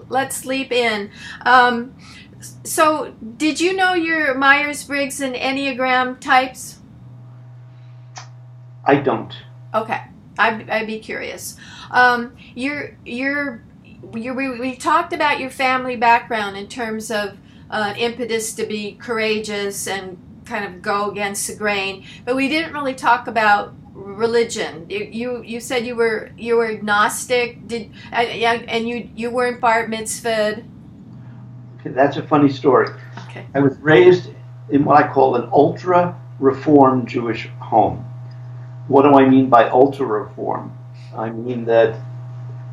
let's leap in. So, did you know your Myers-Briggs and Enneagram types? I don't. Okay, I'd be curious. We talked about your family background in terms of impetus to be courageous and kind of go against the grain, but we didn't really talk about religion. You said you were agnostic. And you weren't bar mitzvahed. Okay, that's a funny story. Okay. I was raised in what I call an ultra-reform Jewish home. What do I mean by ultra-reform? I mean that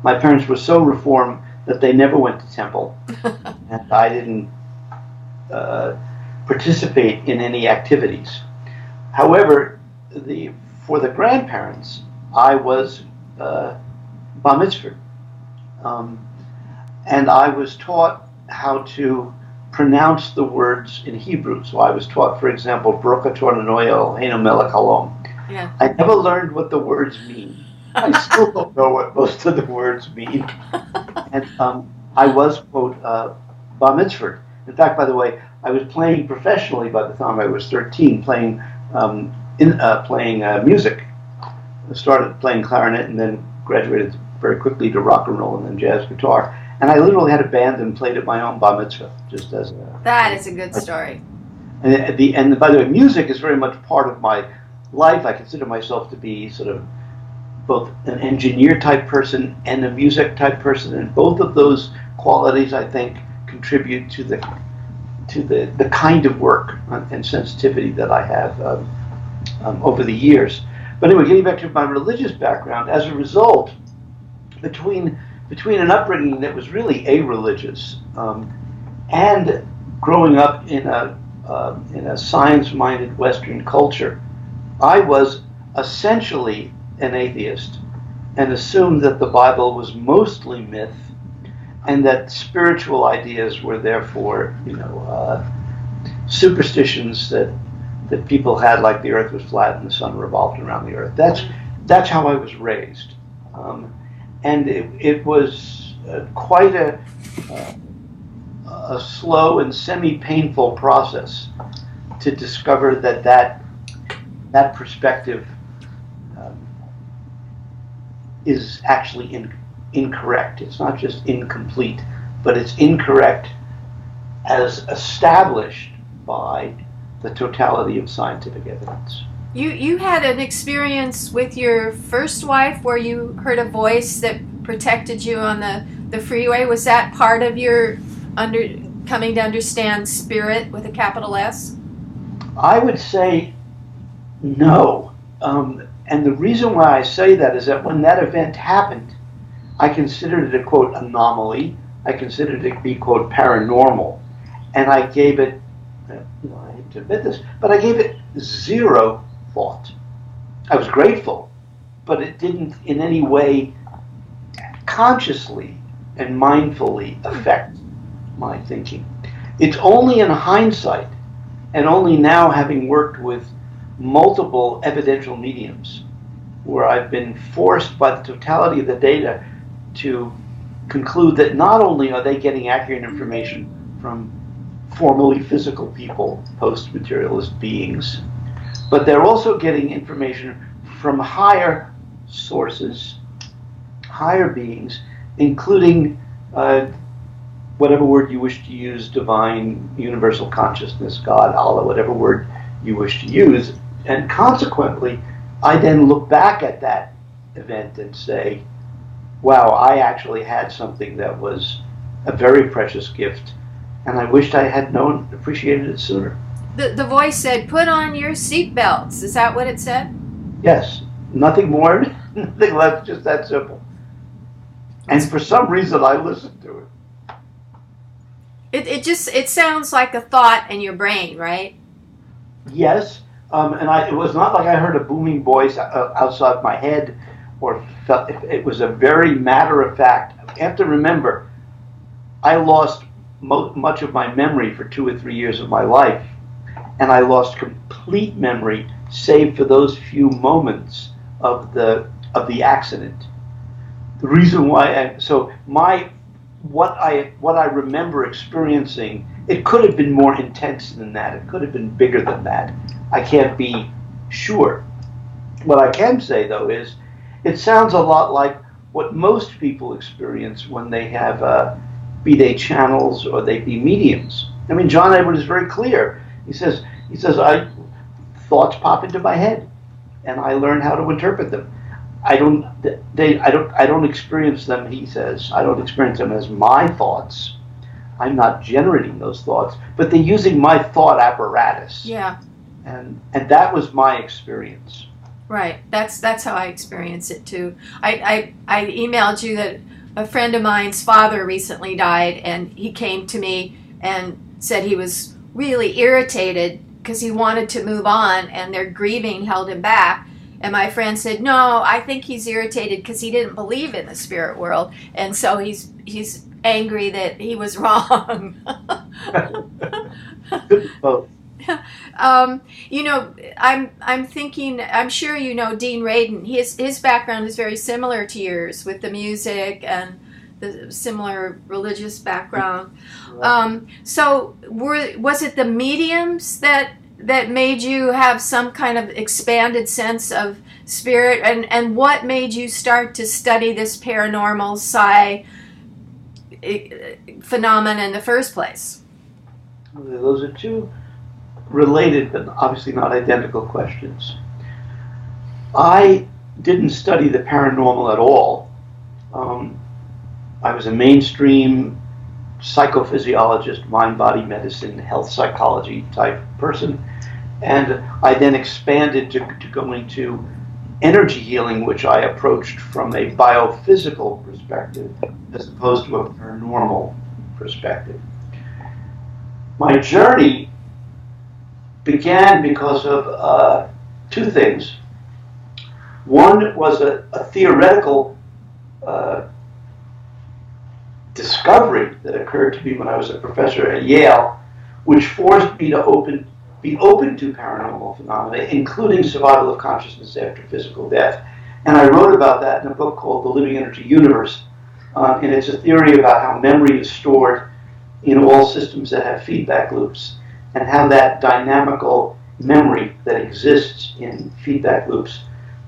my parents were so reform that they never went to temple, and I didn't participate in any activities. However, for the grandparents, I was bar mitzvah, and I was taught how to pronounce the words in Hebrew. So I was taught, for example, Baruch atah Adonai Eloheinu melech haolam. Yeah. I never learned what the words mean. I still don't know what most of the words mean. And I was, quote, bar mitzvah. In fact, by the way, I was playing professionally by the time I was 13, playing music. I started playing clarinet and then graduated very quickly to rock and roll and then jazz guitar. And I literally had a band and played at my own bar mitzvah, just as a... That is a good story. And by the way, music is very much part of my life. I consider myself to be sort of both an engineer type person and a music type person, and both of those qualities, I think, contribute to the kind of work and sensitivity that I have over the years. But anyway, getting back to my religious background, as a result, between an upbringing that was really a-religious and growing up in a science-minded Western culture, I was essentially an atheist and assumed that the Bible was mostly myth and that spiritual ideas were therefore, superstitions that people had, like the earth was flat and the sun revolved around the earth. That's how I was raised. And it was quite a slow and semi-painful process to discover that perspective is actually incorrect. It's not just incomplete, but it's incorrect as established by the totality of scientific evidence. You had an experience with your first wife where you heard a voice that protected you on the freeway. Was that part of your coming to understand spirit with a capital S? I would say no. And the reason why I say that is that when that event happened, I considered it a, quote, anomaly. I considered it to be, quote, paranormal. And I gave it, I hate to admit this, but I gave it zero thought. I was grateful, but it didn't in any way consciously and mindfully affect my thinking. It's only in hindsight, and only now having worked with multiple evidential mediums, where I've been forced by the totality of the data to conclude that not only are they getting accurate information from formally physical people, post-materialist beings, but they're also getting information from higher sources, higher beings, including whatever word you wish to use, divine, universal consciousness, God, Allah, whatever word you wish to use. And consequently, I then look back at that event and say, wow, I actually had something that was a very precious gift, and I wished I had appreciated it sooner. The voice said, put on your seatbelts. Is that what it said? Yes. Nothing more, nothing less, just that simple. And for some reason, I listened to it. It sounds like a thought in your brain, right? Yes. And it was not like I heard a booming voice outside my head, or felt. It was a very matter of fact. You have to remember, I lost much of my memory for 2 or 3 years of my life, and I lost complete memory, save for those few moments of the accident. The reason why, so my what I remember experiencing, it could have been more intense than that. It could have been bigger than that. I can't be sure. What I can say, though, is it sounds a lot like what most people experience when they have, be they channels or they be mediums. I mean, John Edward is very clear. He says, thoughts pop into my head, and I learn how to interpret them. I don't experience them, he says. I don't experience them as my thoughts. I'm not generating those thoughts, but they're using my thought apparatus. Yeah. And that was my experience. Right. That's how I experience it too. I emailed you that a friend of mine's father recently died, and he came to me and said he was really irritated because he wanted to move on and their grieving held him back. And my friend said, no, I think he's irritated because he didn't believe in the spirit world, and so he's angry that he was wrong. Both. I'm thinking, I'm sure you know Dean Radin. His background is very similar to yours with the music and the similar religious background. So was it the mediums that made you have some kind of expanded sense of spirit, and what made you start to study this paranormal psi phenomenon in the first place? Those are two related but obviously not identical questions. I didn't study the paranormal at all. I was a mainstream psychophysiologist, mind-body medicine, health psychology type person, and I then expanded to go into energy healing, which I approached from a biophysical perspective as opposed to a paranormal perspective. My journey began because of two things. One was a theoretical discovery that occurred to me when I was a professor at Yale, which forced me to be open to paranormal phenomena, including survival of consciousness after physical death. And I wrote about that in a book called The Living Energy Universe. And it's a theory about how memory is stored in all systems that have feedback loops, and how that dynamical memory that exists in feedback loops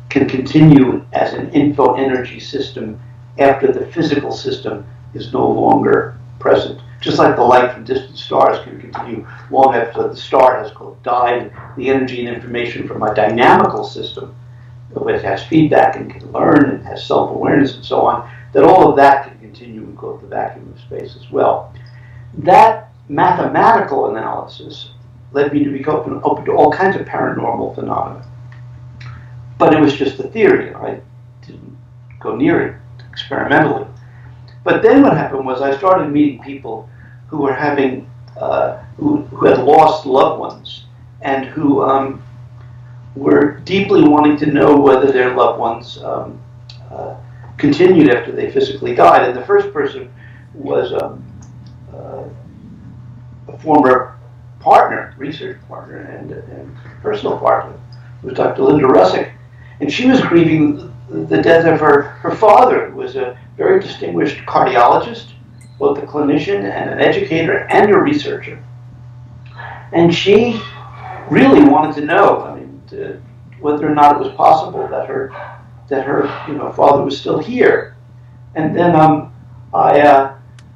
can continue as an info energy system after the physical system is no longer present. Just like the light from distant stars can continue long after the star has died, the energy and information from a dynamical system, which has feedback and can learn and has self-awareness and so on, that all of that can continue in the vacuum of space as well. That mathematical analysis led me to be open to all kinds of paranormal phenomena. But it was just a theory. I didn't go near it experimentally. But then what happened was I started meeting people who were having, who had lost loved ones, and who were deeply wanting to know whether their loved ones continued after they physically died. And the first person was a former partner, research partner, and personal partner, was Dr. Linda Russick. And she was grieving the death of her father, who was a very distinguished cardiologist, both a clinician and an educator and a researcher. And she really wanted to know, whether or not it was possible that her father was still here. And then I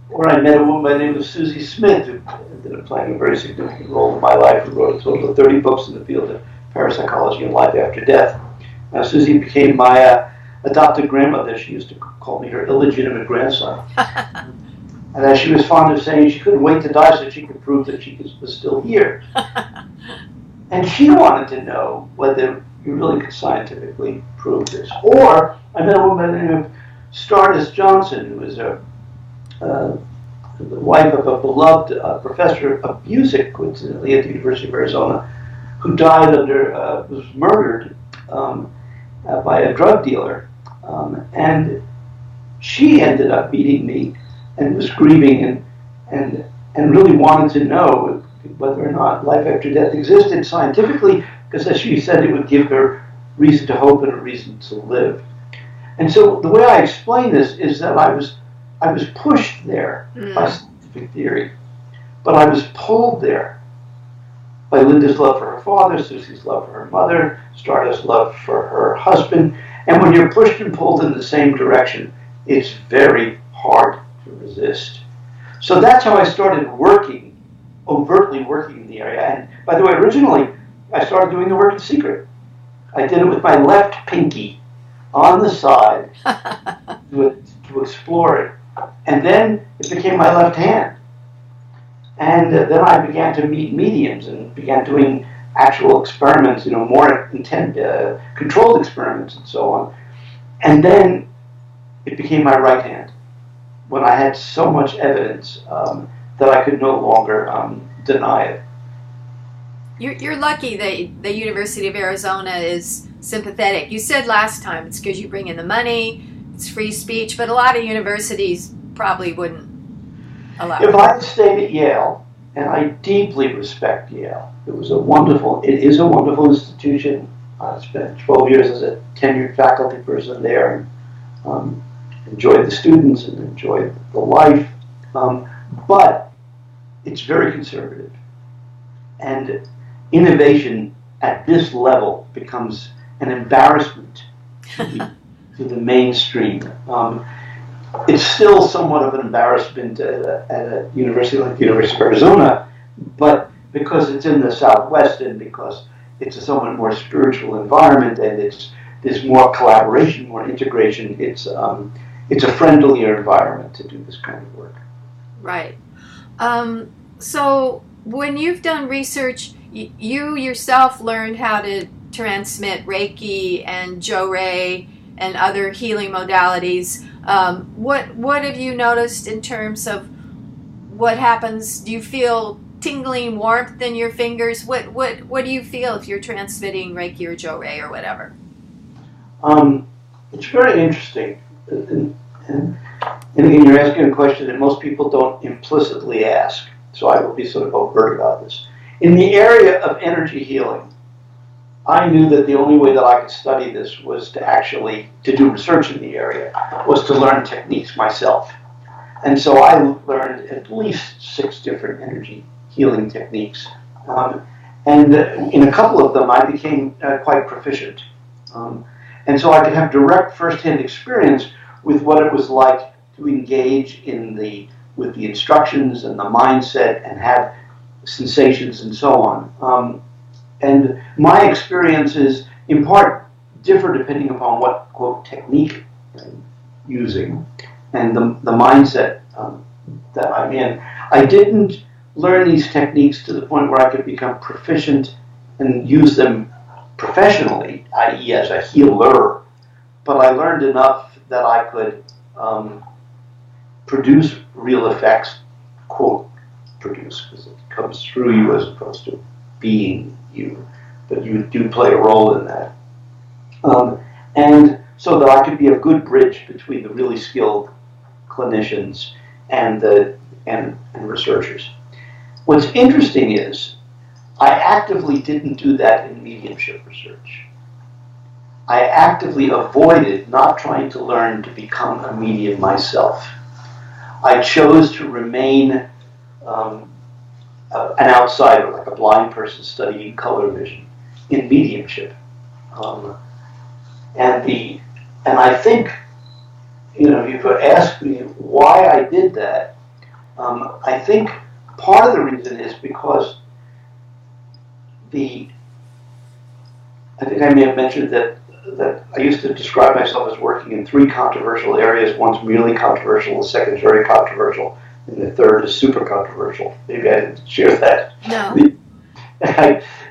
met a woman by the name of Susie Smith, who ended up playing a very significant role in my life, who wrote a total of 30 books in the field of parapsychology and life after death. Susie became my adopted grandmother. She used to call me her illegitimate grandson. And as she was fond of saying, she couldn't wait to die so she could prove that she was still here. And she wanted to know whether you really could scientifically prove this. Or I met a woman by the name of Stardust Johnson, who was the wife of a beloved professor of music, coincidentally, at the University of Arizona, who died was murdered by a drug dealer. And she ended up meeting me and was grieving and really wanted to know whether or not life after death existed scientifically, because as she said, it would give her reason to hope and a reason to live. And so the way I explain this is that I I was pushed there by Mm. scientific theory, but I was pulled there by Linda's love for her father, Susie's love for her mother, Stardust's love for her husband. And when you're pushed and pulled in the same direction, it's very hard to resist. So that's how I started working, overtly working in the area. And by the way, originally, I started doing the work in secret. I did it with my left pinky on the side to explore it. And then it became my left hand. And then I began to meet mediums and began doing actual experiments, more controlled experiments and so on. And then it became my right hand when I had so much evidence that I could no longer deny it. You're lucky that the University of Arizona is sympathetic. You said last time it's because you bring in the money, it's free speech, but a lot of universities probably wouldn't allow it. If I had stayed at Yale, and I deeply respect Yale, it is a wonderful institution. I spent 12 years as a tenured faculty person there, and enjoyed the students and enjoyed the life, but it's very conservative. And innovation at this level becomes an embarrassment to the mainstream. It's still somewhat of an embarrassment at a university like the University of Arizona, but because it's in the Southwest and because it's a somewhat more spiritual environment and there's more collaboration, more integration, it's a friendlier environment to do this kind of work. Right. So when you've done research, you yourself learned how to transmit Reiki and Jo-Ray and other healing modalities. What have you noticed in terms of what happens? Do you feel tingling warmth in your fingers? What do you feel if you're transmitting Reiki or Jo-Ray or whatever? It's very interesting. And again, you're asking a question that most people don't implicitly ask, so I will be sort of overt about this. In the area of energy healing, I knew that the only way that I could study this was to do research in the area, was to learn techniques myself. And so I learned at least 6 different energy healing techniques. And in a couple of them, I became quite proficient. And so I could have direct first-hand experience with what it was like to engage with the instructions and the mindset and have sensations and so on. And my experiences, in part, differ depending upon what, quote, technique I'm using and the mindset that I'm in. I didn't learn these techniques to the point where I could become proficient and use them professionally, i.e. as a healer, but I learned enough that I could produce real effects, quote, produce, because it comes through you as opposed to being you, but you do play a role in that. And so that I could be a good bridge between the really skilled clinicians and researchers. What's interesting is I actively didn't do that in mediumship research. I actively avoided not trying to learn to become a medium myself. I chose to remain an outsider, like a blind person studying color vision in mediumship. And I think, you could ask me why I did that. I think part of the reason is because I think I may have mentioned that I used to describe myself as working in 3 controversial areas. One's merely controversial, the second is very controversial, and the third is super controversial. Maybe I didn't share that. No.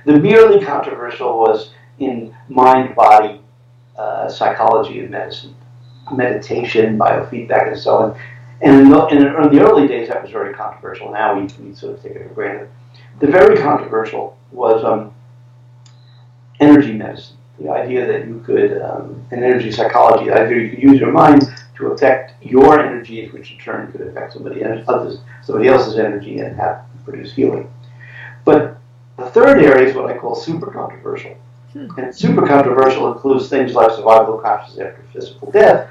The merely controversial was in mind-body psychology and medicine, meditation, biofeedback, and so on. And in the early days, that was very controversial. Now we sort of take it for granted. The very controversial was energy medicine. The idea that you could, in energy psychology, the idea you could use your mind to affect your energy, which in turn could affect somebody else's energy and produce healing. But the third area is what I call super controversial. And super controversial includes things like survival of consciousness after physical death,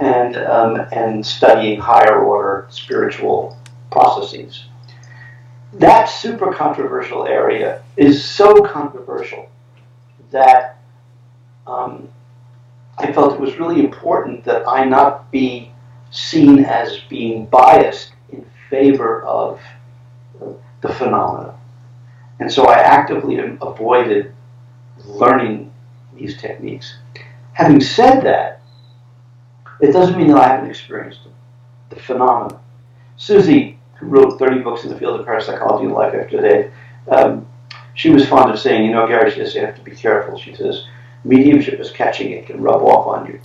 and studying higher order spiritual processes. That super controversial area is so controversial that I felt it was really important that I not be seen as being biased in favor of the phenomena. And so I actively avoided learning these techniques. Having said that, it doesn't mean that I haven't experienced them, the phenomena. Susie, who wrote 30 books in the field of parapsychology and life after death, she was fond of saying, Gary, she says, you have to be careful. She says, mediumship is catching it, can rub off on you.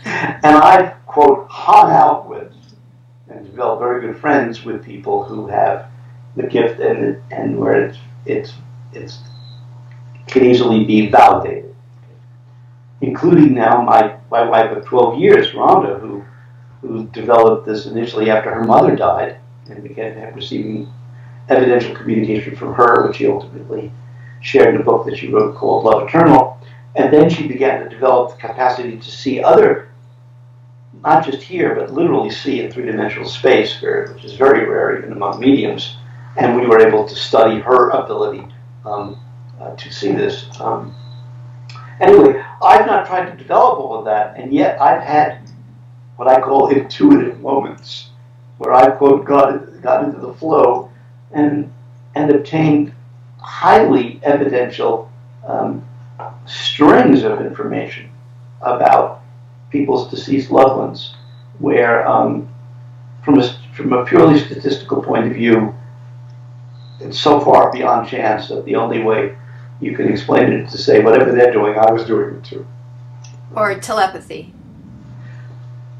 And I, quote, hung out with and developed very good friends with people who have the gift and where it can easily be validated. Including now my wife of 12 years, Rhonda, who developed this initially after her mother died and began receiving evidential communication from her, which she ultimately shared in a book that she wrote called Love Eternal. And then she began to develop the capacity to see other, not just here, but literally see in three-dimensional space, which is very rare even among mediums. And we were able to study her ability to see this. Anyway, I've not tried to develop all of that, and yet I've had what I call intuitive moments where I've, quote, got into the flow and obtained highly evidential strings of information about people's deceased loved ones, where from a purely statistical point of view, it's so far beyond chance that the only way you can explain it to say whatever they're doing, I was doing it too. Or telepathy.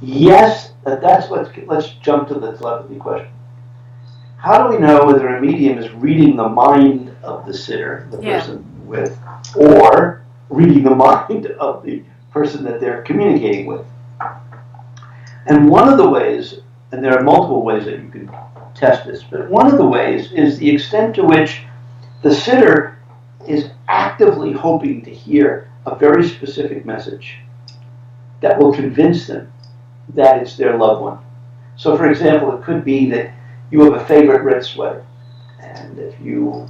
Yes, let's jump to the telepathy question. How do we know whether a medium is reading the mind of the sitter, the person with, or reading the mind of the person that they're communicating with? And one of the ways, and there are multiple ways that you can test this, but one of the ways is the extent to which the sitter is actively hoping to hear a very specific message that will convince them that it's their loved one. So, for example, it could be that you have a favorite red sweater, and if you,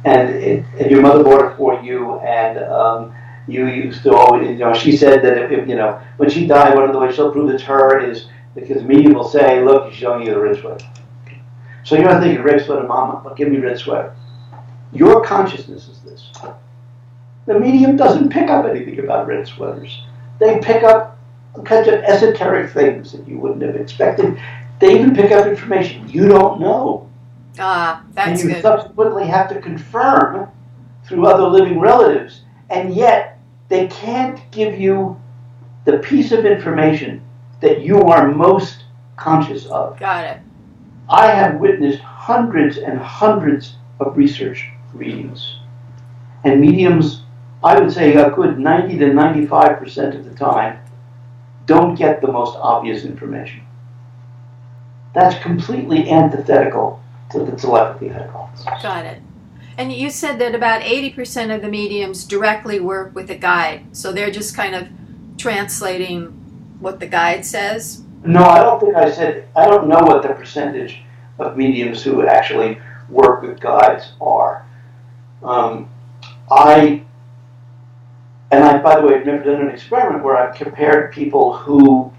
and your mother bought it for you, and you used to always, she said that if when she died, one of the ways she'll prove it's her is because the medium will say, look, she's showing you the red sweater. So you're not thinking red sweater, mama, but give me red sweater. Your consciousness is this. The medium doesn't pick up anything about red sweaters. They pick up kinds of esoteric things that you wouldn't have expected. They even pick up information you don't know. That's and you good. subsequently have to confirm through other living relatives, and yet they can't give you the piece of information that you are most conscious of. Got it. I have witnessed hundreds and hundreds of research readings. And mediums, I would say a good 90 to 95% of the time, don't get the most obvious information. That's completely antithetical to the telepathy hypothesis. Got it. And you said that about 80% of the mediums directly work with a guide. So they're just kind of translating what the guide says? No, I don't think I said, I don't know what the percentage of mediums who actually work with guides are. By the way, I've never done an experiment where I've compared people who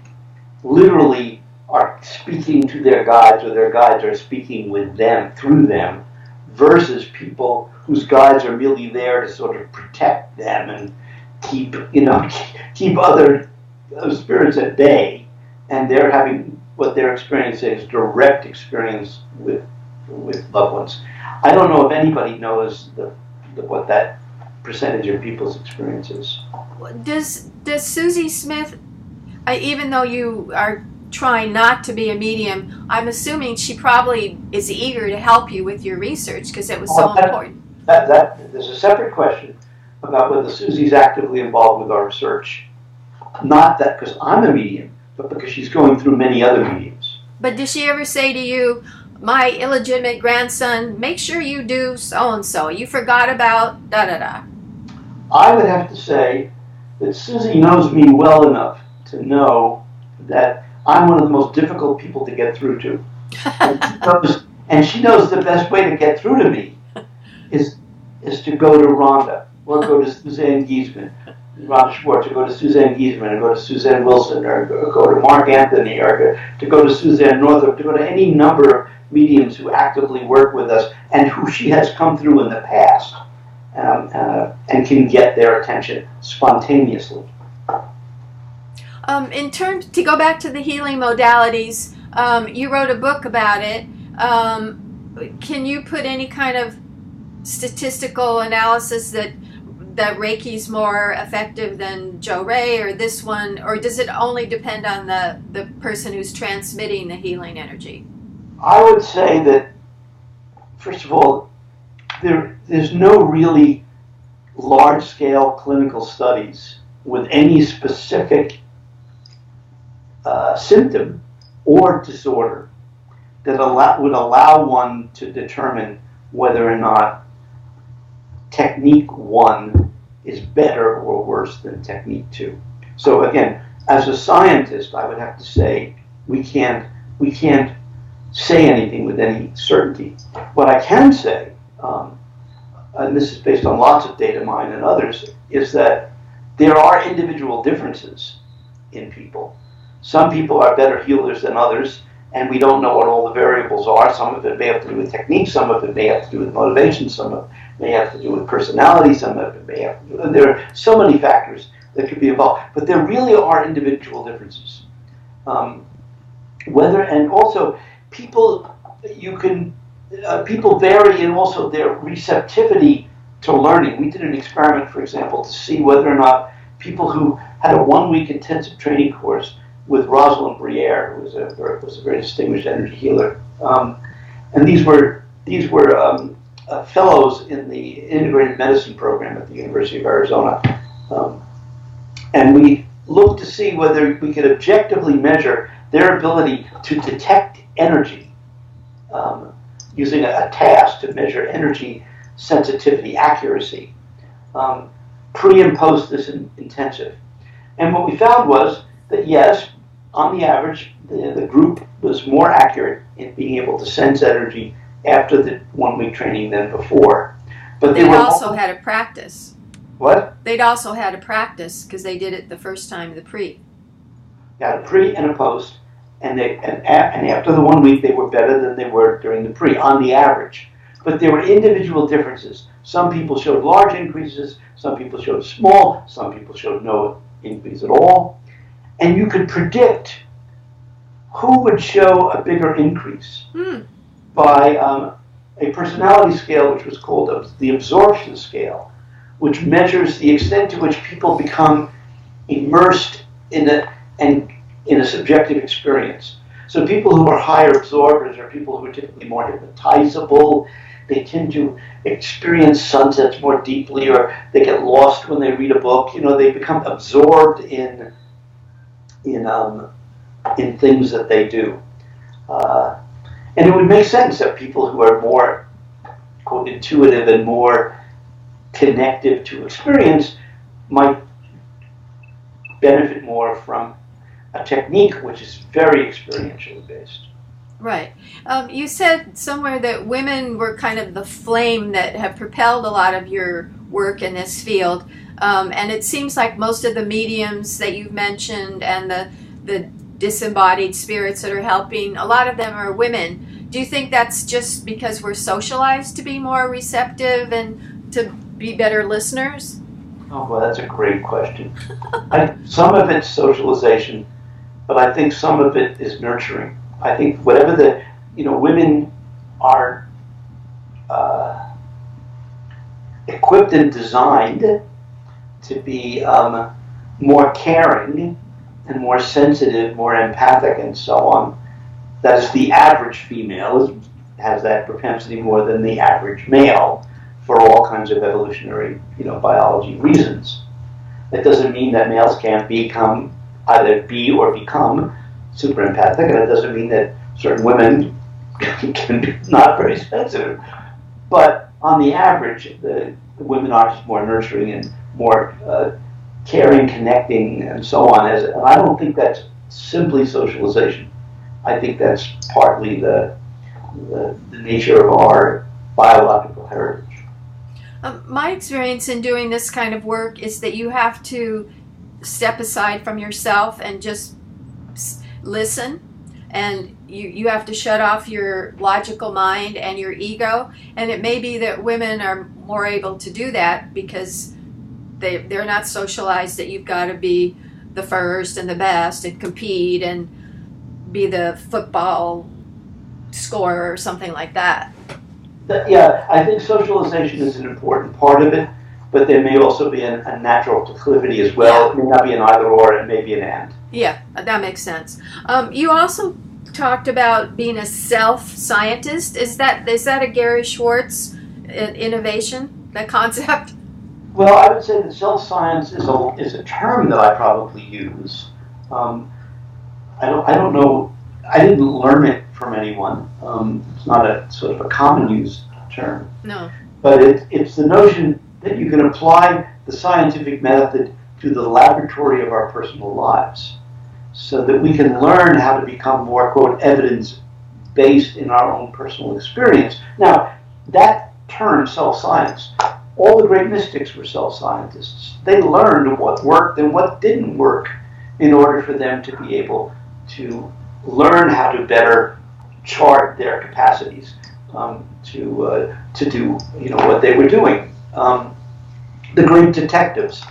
literally are speaking to their guides or their guides are speaking with them, through them, versus people whose guides are merely there to sort of protect them and keep other spirits at bay, and they're having what they're experiencing is direct experience with loved ones. I don't know if anybody knows what that percentage of people's experience is. Does Susie Smith, even though you are trying not to be a medium, I'm assuming she probably is eager to help you with your research because it was so important. There's a separate question about whether Susie's actively involved with our research. Not that because I'm a medium, but because she's going through many other mediums. But does she ever say to you, my illegitimate grandson, make sure you do so-and-so. You forgot about da-da-da. I would have to say that Susie knows me well enough to know that I'm one of the most difficult people to get through to. And she knows the best way to get through to me is to go to Rhonda, or go to Suzanne Giesman, Rhonda Schwartz, or go to Suzanne Giesman, or go to Suzanne Wilson, or go to Mark Anthony, or to go to Suzanne Northup, to go to any number of mediums who actively work with us and who she has come through in the past and can get their attention spontaneously. In terms, to go back to the healing modalities, you wrote a book about it. Can you put any kind of statistical analysis that Reiki's more effective than Jo Ray or this one, or does it only depend on the person who's transmitting the healing energy? I would say that, first of all, there's no really large-scale clinical studies with any specific symptom or disorder that would allow one to determine whether or not technique 1 is better or worse than technique 2. So again, as a scientist, I would have to say we can't say anything with any certainty. What I can say, and this is based on lots of data, mine and others, is that there are individual differences in people. Some people are better healers than others, and we don't know what all the variables are. Some of it may have to do with technique, some of it may have to do with motivation, some of it may have to do with personality, some of it may have to do with, there are so many factors that could be involved. But there really are individual differences. And also people, people vary in also their receptivity to learning. We did an experiment, for example, to see whether or not people who had a 1-week intensive training course with Rosalind Briere, who was a very distinguished energy healer, and these were fellows in the integrated medicine program at the University of Arizona, and we looked to see whether we could objectively measure their ability to detect energy using a task to measure energy sensitivity, accuracy, pre and post this intensive. And what we found was that yes, on the average, the group was more accurate in being able to sense energy after the 1-week training than before. But they also had to practice. What? They'd also had to practice because they did it the first time, the pre. Got a pre and a post, and after the 1 week they were better than they were during the pre, on the average. But there were individual differences. Some people showed large increases, some people showed small, some people showed no increase at all. And you could predict who would show a bigger increase by a personality scale which was called the absorption scale, which measures the extent to which people become immersed in a subjective experience. So people who are higher absorbers are people who are typically more hypnotizable. They tend to experience sunsets more deeply, or they get lost when they read a book. They become absorbed in things that they do. And it would make sense that people who are more, quote, intuitive and more connective to experience might benefit more from a technique which is very experientially based. Right. You said somewhere that women were kind of the flame that have propelled a lot of your work in this field. And it seems like most of the mediums that you've mentioned and the disembodied spirits that are helping, a lot of them are women. Do you think that's just because we're socialized to be more receptive and to be better listeners? Oh, well, that's a great question. Some of it's socialization, but I think some of it is nurturing. I think whatever women are equipped and designed to be more caring and more sensitive, more empathic, and so on. That is, the average female has that propensity more than the average male for all kinds of evolutionary, biology reasons. That doesn't mean that males can't either be or become super empathic, and it doesn't mean that certain women can be not very sensitive. But on the average, the women are just more nurturing and more caring, connecting, and so on. And I don't think that's simply socialization. I think that's partly the nature of our biological heritage. My experience in doing this kind of work is that you have to step aside from yourself and just listen, and you have to shut off your logical mind and your ego. And it may be that women are more able to do that because they're not socialized that you've got to be the first and the best and compete and be the football scorer or something like that. Yeah, I think socialization is an important part of it, but there may also be a natural proclivity as well. Yeah. It may not be an either or, it may be an and. Yeah, that makes sense. You also talked about being a self-scientist. Is that a Gary Schwartz innovation, that concept? Well, I would say that self-science is a term that I probably use. I don't know. I didn't learn it from anyone. It's not a sort of a common used term. No. But it's the notion that you can apply the scientific method to the laboratory of our personal lives, so that we can learn how to become more, quote, evidence-based in our own personal experience. Now, that term, self-science, all the great mystics were self-scientists. They learned what worked and what didn't work in order for them to be able to learn how to better chart their capacities to do what they were doing. The great detectives,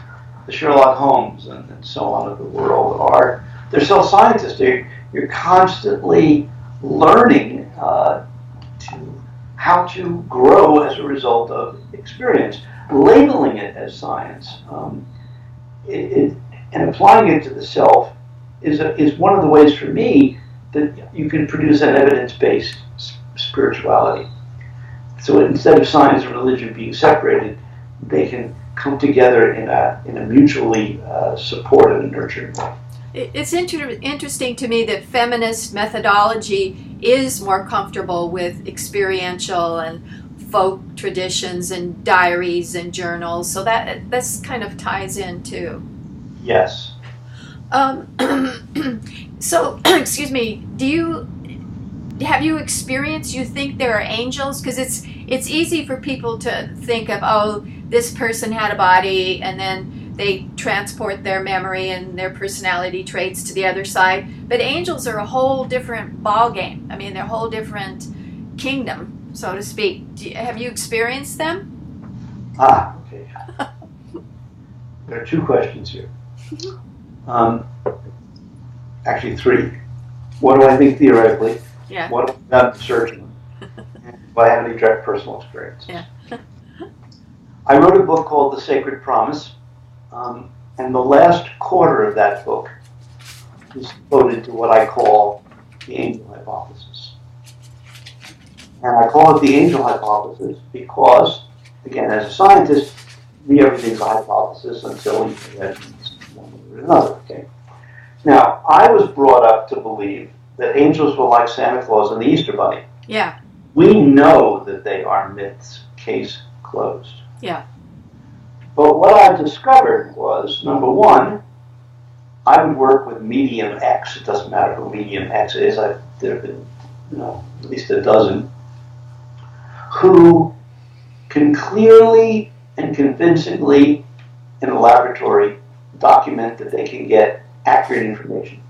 the Sherlock Holmes and so on of the world they're self-scientists. You're constantly learning how to grow as a result of experience. Labeling it as science and applying it to the self is one of the ways for me that you can produce an evidence-based spirituality. So instead of science and religion being separated, they can come together in a mutually supportive and nurturing way. It's interesting to me that feminist methodology is more comfortable with experiential and folk traditions and diaries and journals, so this kind of ties in too. Yes. So, excuse me, have you experienced, you think there are angels? Because it's easy for people to think of, oh, this person had a body, and then they transport their memory and their personality traits to the other side. But angels are a whole different ballgame. I mean, they're a whole different kingdom, so to speak. Have you experienced them? Okay. There are two questions here. Actually, three. What do I think theoretically? Yeah. What have I done searching? Do I have any direct personal experience? Yeah. I wrote a book called The Sacred Promise, and the last quarter of that book is devoted to what I call the angel hypothesis. And I call it the angel hypothesis because, again, as a scientist, everything's a hypothesis until you can one way or another. Okay. Now, I was brought up to believe that angels were like Santa Claus and the Easter Bunny. Yeah. We know that they are myths, case closed. Yeah. But what I discovered was, number one, I would work with medium X. It doesn't matter who medium X is. There have been, at least a dozen, who can clearly and convincingly, in a laboratory, document that they can get accurate information.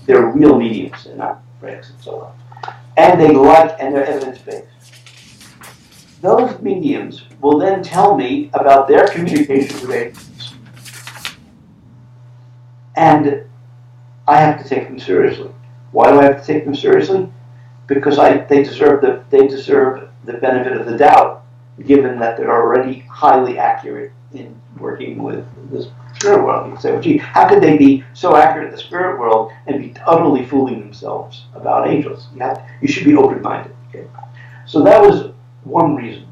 They're real mediums, they're not breaks and so on. And they're evidence-based. Those mediums will then tell me about their communication with angels. And I have to take them seriously. Why do I have to take them seriously? Because they deserve the benefit of the doubt, given that they're already highly accurate in working with this spirit world. You can say, well, gee, how could they be so accurate in the spirit world and be utterly fooling themselves about angels? You should be open-minded. Okay? So that was one reason.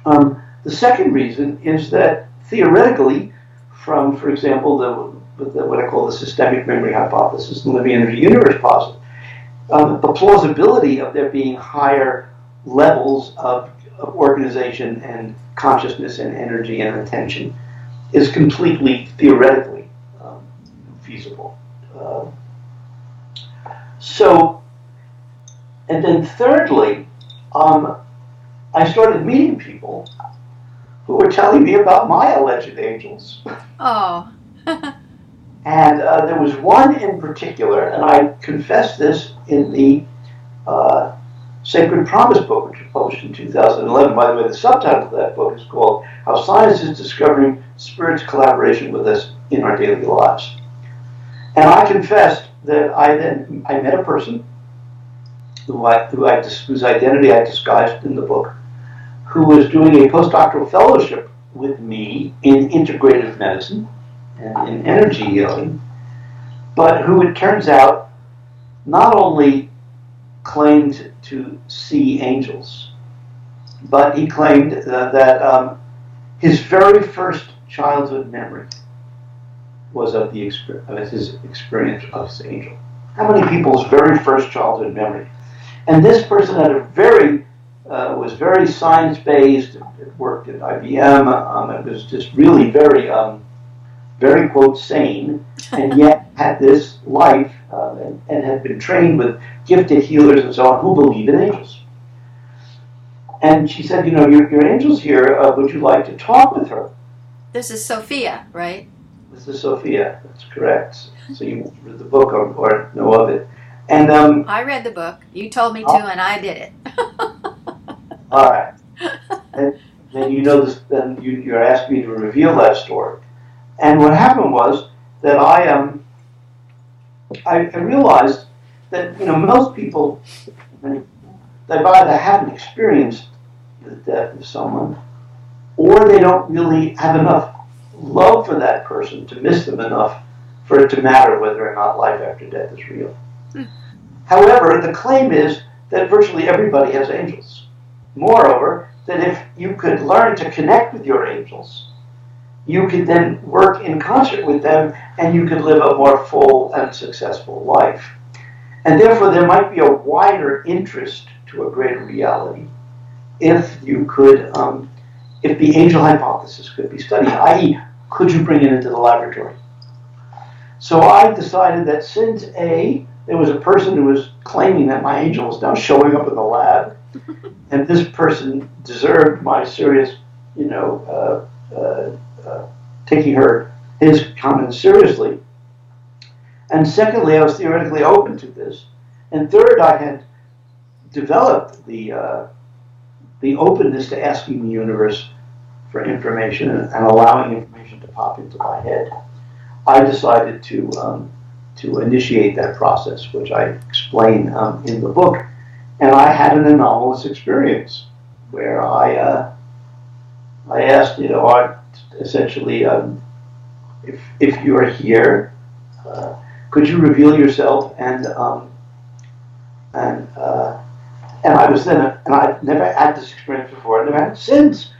The second reason is that theoretically, from, for example, what I call the systemic memory hypothesis, the living energy universe posit, the plausibility of there being higher levels of organization and consciousness and energy and attention is completely theoretically feasible. So, and then thirdly, I started meeting people who were telling me about my alleged angels. Oh. And there was one in particular, and I confessed this in the Sacred Promise book, which was published in 2011. By the way, the subtitle of that book is called How Science is Discovering Spirit's Collaboration with Us in Our Daily Lives. And I confessed that I met a person whose identity I disguised in the book, who was doing a postdoctoral fellowship with me in integrative medicine and in energy healing, but who, it turns out, not only claimed to see angels, but he claimed that his very first childhood memory was of his experience of his angel. How many people's very first childhood memory? And this person had was very science-based. It worked at IBM. It was just really very, very quote sane, and yet had this life and had been trained with gifted healers and so on who believe in angels. And she said, your angel's here. Would you like to talk with her? This is Sophia, right? This is Sophia. That's correct. So you read the book or know of it. And I read the book. You told me to, and I did it. All right. And then this. Then you're asking me to reveal that story. And what happened was that I realized that most people, they've either haven't experienced the death of someone, or they don't really have enough love for that person to miss them enough for it to matter whether or not life after death is real. However, the claim is that virtually everybody has angels. Moreover, that if you could learn to connect with your angels, you could then work in concert with them and you could live a more full and successful life. And therefore, there might be a wider interest to a greater reality if you could, if the angel hypothesis could be studied, i.e., could you bring it into the laboratory? So I decided that since there was a person who was claiming that my angel was now showing up in the lab, and this person deserved my serious, taking his comments seriously. And secondly, I was theoretically open to this. And third, I had developed the openness to asking the universe for information and allowing information to pop into my head. I decided to initiate that process, which I explain in the book. And I had an anomalous experience where I asked, essentially, if you are here, could you reveal yourself? And I was then, and I've never had this experience before, I've never had it since.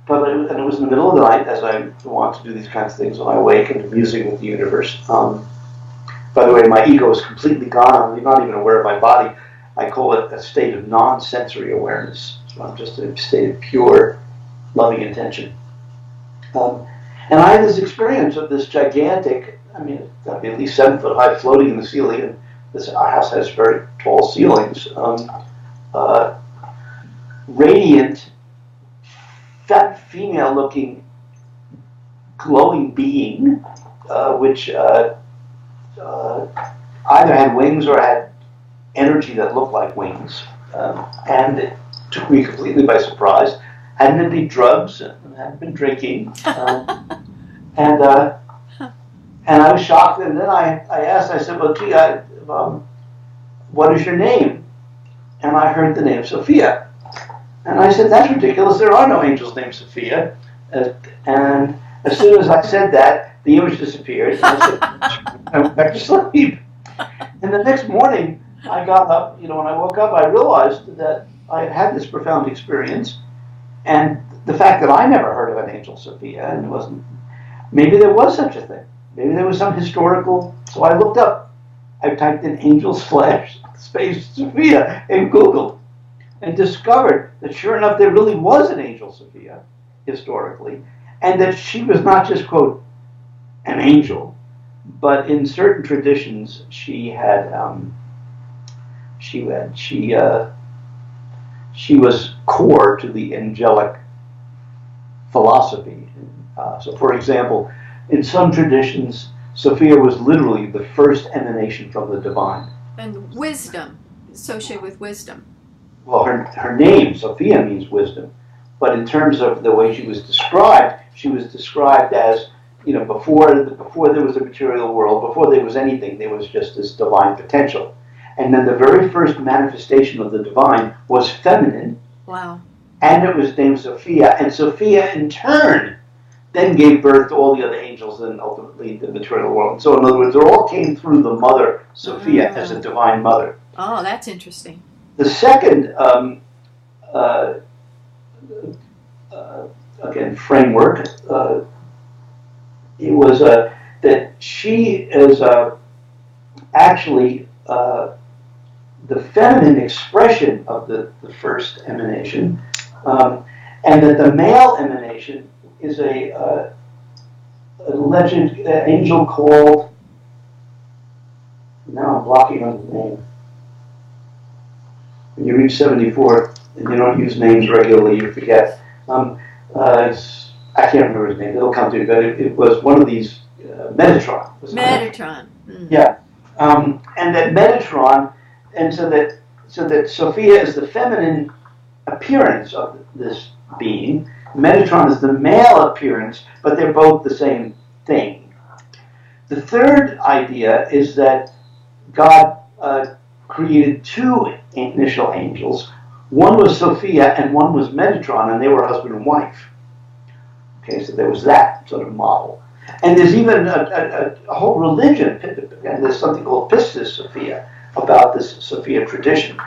But it was in the middle of the night, as I want to do these kinds of things when I wake and musing with the universe. By the way, my ego is completely gone. I'm not even aware of my body. I call it a state of non-sensory awareness. So I'm just in a state of pure, loving intention. And I had this experience of this gigantic, it's got to be at least 7 foot high, floating in the ceiling. And our house has very tall ceilings. Radiant, fat, female-looking, glowing being, which either had wings or had energy that looked like wings, and it took me completely by surprise. Hadn't had any drugs, and hadn't been drinking, and I was shocked. And then I asked, I said, "Well, gee, what is your name?" And I heard the name Sophia, and I said, "That's ridiculous. There are no angels named Sophia." And as soon as I said that, the image disappeared. And I went back to sleep. And the next morning, I got up. When I woke up, I realized that I had had this profound experience, and the fact that I never heard of an angel Sophia, and maybe there was such a thing. Maybe there was some historical. So I looked up. I typed in angel / space Sophia in Google, and discovered that sure enough, there really was an angel Sophia historically, and that she was not just, quote, an angel, but in certain traditions she had she was core to the angelic philosophy. So, for example, in some traditions, Sophia was literally the first emanation from the divine. And wisdom, associated with wisdom. Well, her name, Sophia, means wisdom. But in terms of the way she was described as, before there was a material world, before there was anything, there was just this divine potential. And then the very first manifestation of the divine was feminine. Wow. And it was named Sophia. And Sophia, in turn, then gave birth to all the other angels and ultimately the material world. So in other words, they all came through the mother, Sophia, as a divine mother. Oh, that's interesting. The second, again, framework, it was that she is actually the feminine expression of the first emanation, and that the male emanation is a legend angel called, now I'm blocking on the name. When you reach 74 and you don't use names regularly, you forget. I can't remember his name. It'll come to you, but it was one of these, Metatron. Metatron. Mm. Yeah. And that Metatron, and so that Sophia is the feminine appearance of this being. Metatron is the male appearance, but they're both the same thing. The third idea is that God created two initial angels. One was Sophia and one was Metatron, and they were husband and wife. Okay, so there was that sort of model. And there's even a whole religion, and there's something called Pistis Sophia, about this Sophia tradition.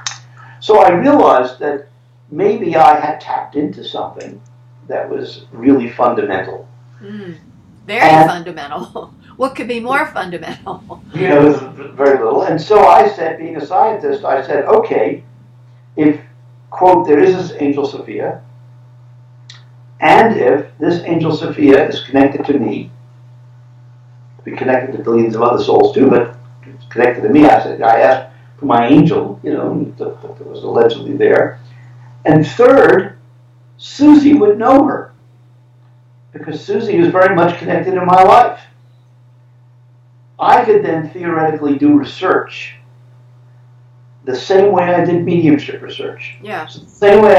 So I realized that maybe I had tapped into something that was really fundamental. Very fundamental. What could be more fundamental? There's very little. And so I said, being a scientist, I said, okay, if, quote, there is this angel Sophia, and if this angel Sophia is connected to me, be connected to billions of other souls too, but it's connected to me, I asked for my angel, that was allegedly there. And third, Susie would know her, because Susie is very much connected in my life. I could then theoretically do research the same way I did mediumship research. Yeah. So the same way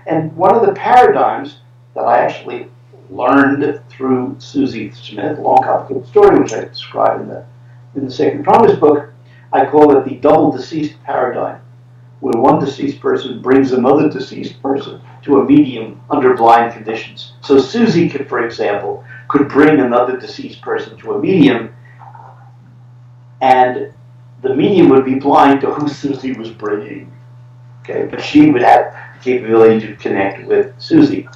and one of the paradigms that I actually learned through Susie Smith, Long Complicated Story, which I describe in the Sacred Promise book, I call it the double deceased paradigm, where one deceased person brings another deceased person to a medium under blind conditions. So Susie could, for example, could bring another deceased person to a medium, and the medium would be blind to who Susie was bringing. Okay, but she would have the capability to connect with Susie.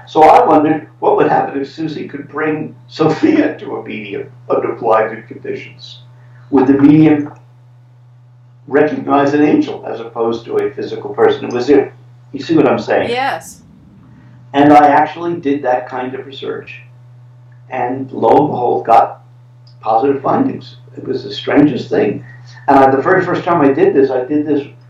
So I wondered what would happen if Susie could bring Sophia to a medium under blinded conditions. Would the medium recognize an angel as opposed to a physical person? It was it. You see what I'm saying? Yes. And I actually did that kind of research, and lo and behold, got positive findings. It was the strangest thing. And the very first time I did this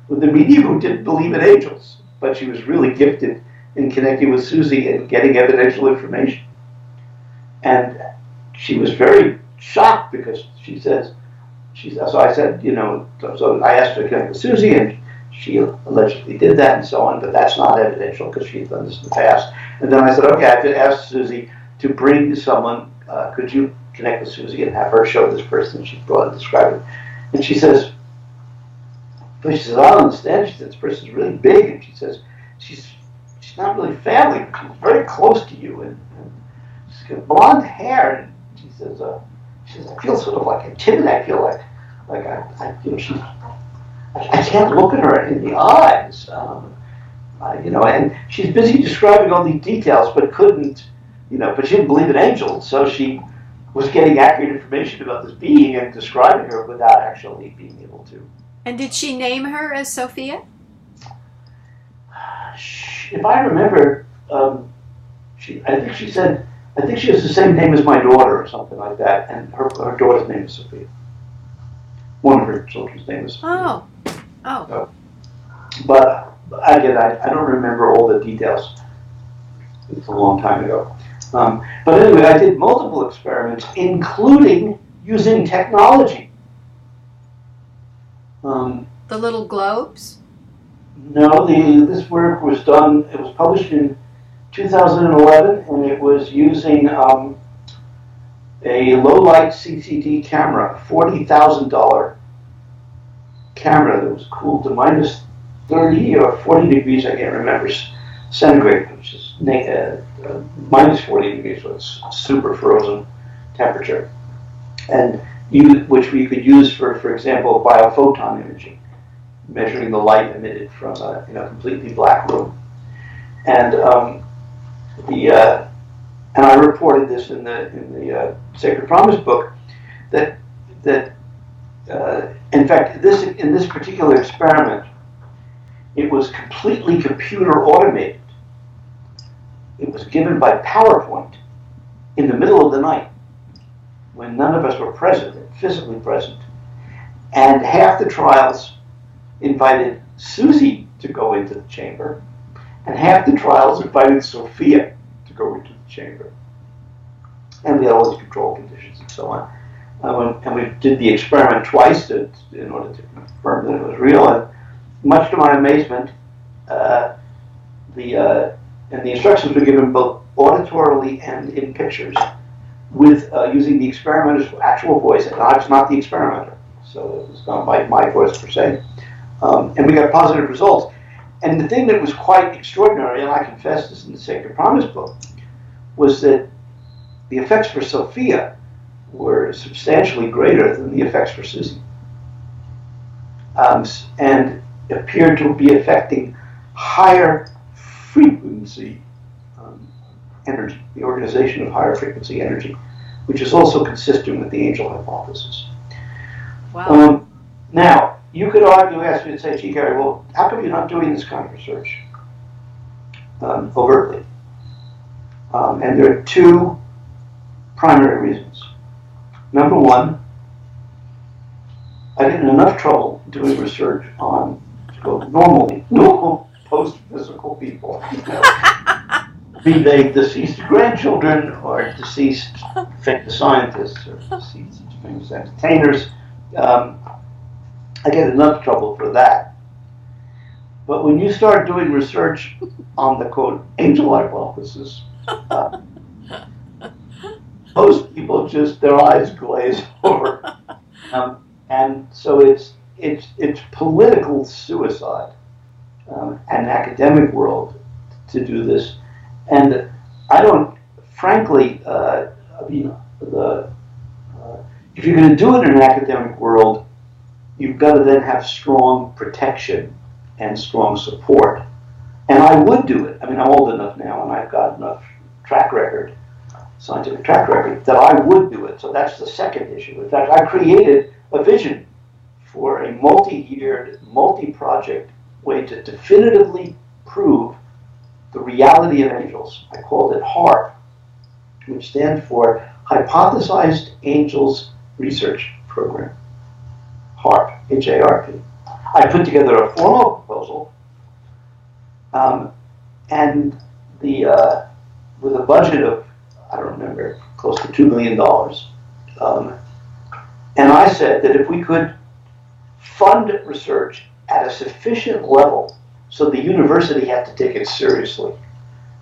with a medium who didn't believe in angels, but she was really gifted in connecting with Susie and getting evidential information. And she was very shocked because so I said, so I asked her to connect with Susie, and she allegedly did that and so on, but that's not evidential because she had done this in the past. And then I said, okay, I have to ask Susie to bring someone, could you connect with Susie and have her show this person? She brought and described it. And she says, I don't understand. She said, this person's really big. And she says, she's not really family, but she's very close to you. And she's got blonde hair. And she says, I feel sort of like intimidated. I feel like I can't look at her in the eyes. And she's busy describing all these details, but but she didn't believe in angels, so she was getting accurate information about this being and describing her without actually being able to. And did she name her as Sophia? If I remember, I think she said I think she has the same name as my daughter or something like that, and her daughter's name is Sophia. One of her children's name is Sophia. Oh. So, but again, I don't remember all the details. It's a long time ago. But anyway, I did multiple experiments, including using technology. The little globes? No, this work was done, it was published in 2011, and it was using a low-light CCD camera, $40,000 camera that was cooled to minus 30 or 40 degrees, I can't remember, centigrade, which is minus 40 degrees, so it's super frozen temperature, and which we could use for example, biophoton imaging, measuring the light emitted from a completely black room. And and I reported this in the Sacred Promise book that in fact in this particular experiment, it was completely computer automated. It was given by PowerPoint in the middle of the night when none of us were present, physically present. And half the trials invited Susie to go into the chamber, and half the trials invited Sophia to go into the chamber. And we had all these control conditions and so on. And we did the experiment twice in order to confirm that it was real. And much to my amazement, the instructions were given both auditorily and in pictures, with using the experimenter's actual voice. And I was not the experimenter, so it was not my voice per se. And we got positive results. And the thing that was quite extraordinary, and I confess this in the Sacred Promise book, was that the effects for Sophia were substantially greater than the effects for Susie, and appeared to be affecting higher frequency energy, the organization of higher frequency energy, which is also consistent with the angel hypothesis. Wow. Now, you could argue, ask me to say, gee, Gary, well, how come you're not doing this kind of research overtly? And there are two primary reasons. Number one, I get in enough trouble doing research on normal post-physical people. Be they deceased grandchildren or deceased famous scientists or deceased famous entertainers. I get enough trouble for that. But when you start doing research on the quote angel hypothesis, most people just their eyes glaze over, and so it's political suicide, an academic world to do this, and I don't, frankly, if you're going to do it in an academic world, you've got to then have strong protection and strong support. And I would do it. I mean, I'm old enough now and I've got enough scientific track record, that I would do it. So that's the second issue. In fact, I created a vision for a multi-year, multi-project way to definitively prove the reality of angels. I called it HARP, which stands for Hypothesized Angels Research Program. HARP, H-A-R-P. I put together a formal proposal, and with a budget of, I don't remember, close to $2 million. And I said that if we could fund research at a sufficient level so the university had to take it seriously,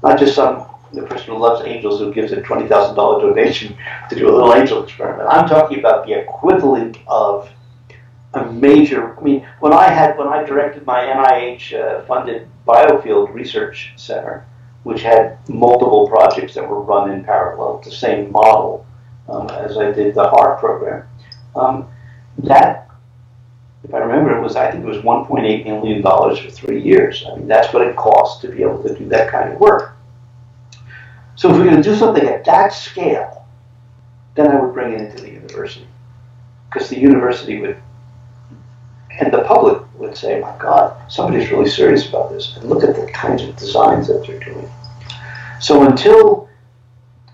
not just the person who loves angels who gives a $20,000 donation to do a little angel experiment. I'm talking about the equivalent of a major, I mean, when I directed my NIH-funded biofield research center, which had multiple projects that were run in parallel, the same model as I did the HARP program, that, if I remember, I think it was $1.8 million for 3 years. I mean, that's what it costs to be able to do that kind of work. So if we're going to do something at that scale, then I would bring it into the university, because the university would, and the public would say, my God, somebody's really serious about this, and look at the kinds of designs that they're doing. So until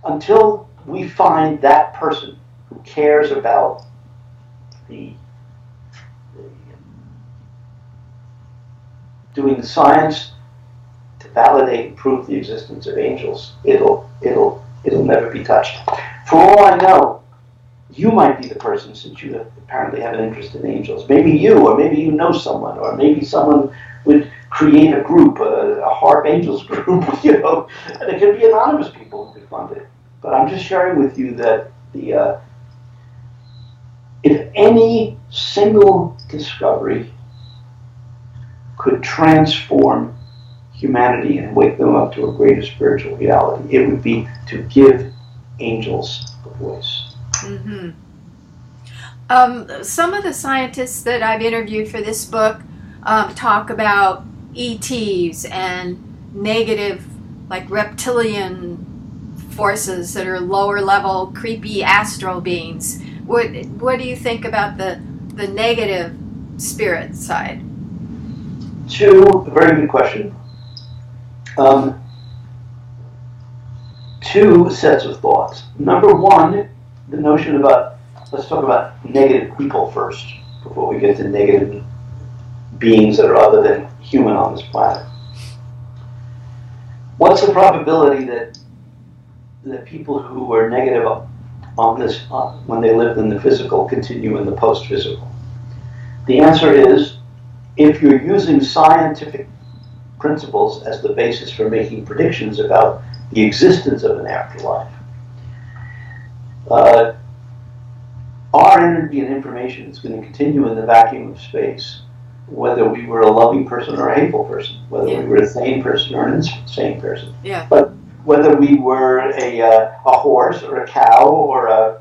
until we find that person who cares about the doing the science to validate and prove the existence of angels, it'll never be touched. For all I know, you might be the person, since you apparently have an interest in angels. Maybe you, or maybe you know someone, or maybe someone would create a group, a HARP Angels group, you know, and it could be anonymous people who could fund it. But I'm just sharing with you that if any single discovery could transform humanity and wake them up to a greater spiritual reality, it would be to give angels a voice. Mm-hmm. Some of the scientists that I've interviewed for this book talk about ETs and negative, like reptilian forces that are lower level, creepy astral beings. What do you think about the negative spirit side? A very good question. Two sets of thoughts. Number one, the notion about, let's talk about negative people first, before we get to negative beings that are other than human on this planet. What's the probability that the people who were negative on this, when they lived in the physical, continue in the post-physical? The answer is, if you're using scientific principles as the basis for making predictions about the existence of an afterlife, our energy and information is going to continue in the vacuum of space, whether we were a loving person or a hateful person, whether we were a sane person or an insane person. Yeah. But whether we were a horse or a cow or a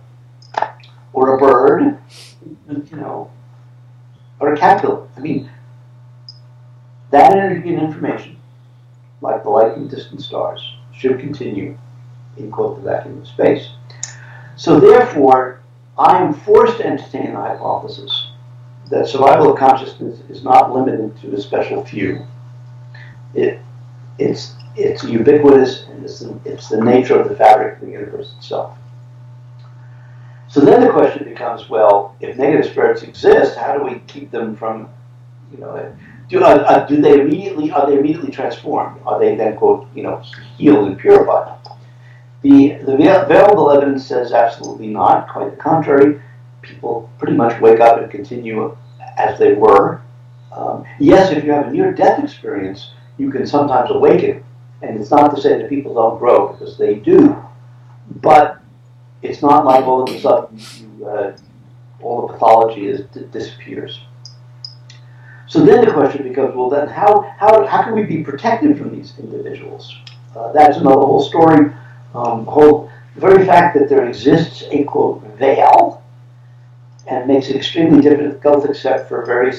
bird, you know, or a caterpillar. I mean, that energy and information, like the light from distant stars, should continue in, quote, the vacuum of space. So therefore, I am forced to entertain the hypothesis that survival of consciousness is not limited to a special few. It's ubiquitous, and it's the nature of the fabric of the universe itself. So then the question becomes, well, if negative spirits exist, how do we keep them from, you know, are they immediately transformed? Are they then, quote, you know, healed and purified? The available evidence says absolutely not. Quite the contrary. People pretty much wake up and continue as they were. Yes, if you have a near-death experience, you can sometimes awaken. And it's not to say that people don't grow, because they do. But it's not like all of a sudden all the pathology disappears. So then the question becomes, well, then how can we be protected from these individuals? That's another whole story. The very fact that there exists a, quote, veil, and makes it extremely difficult, except for very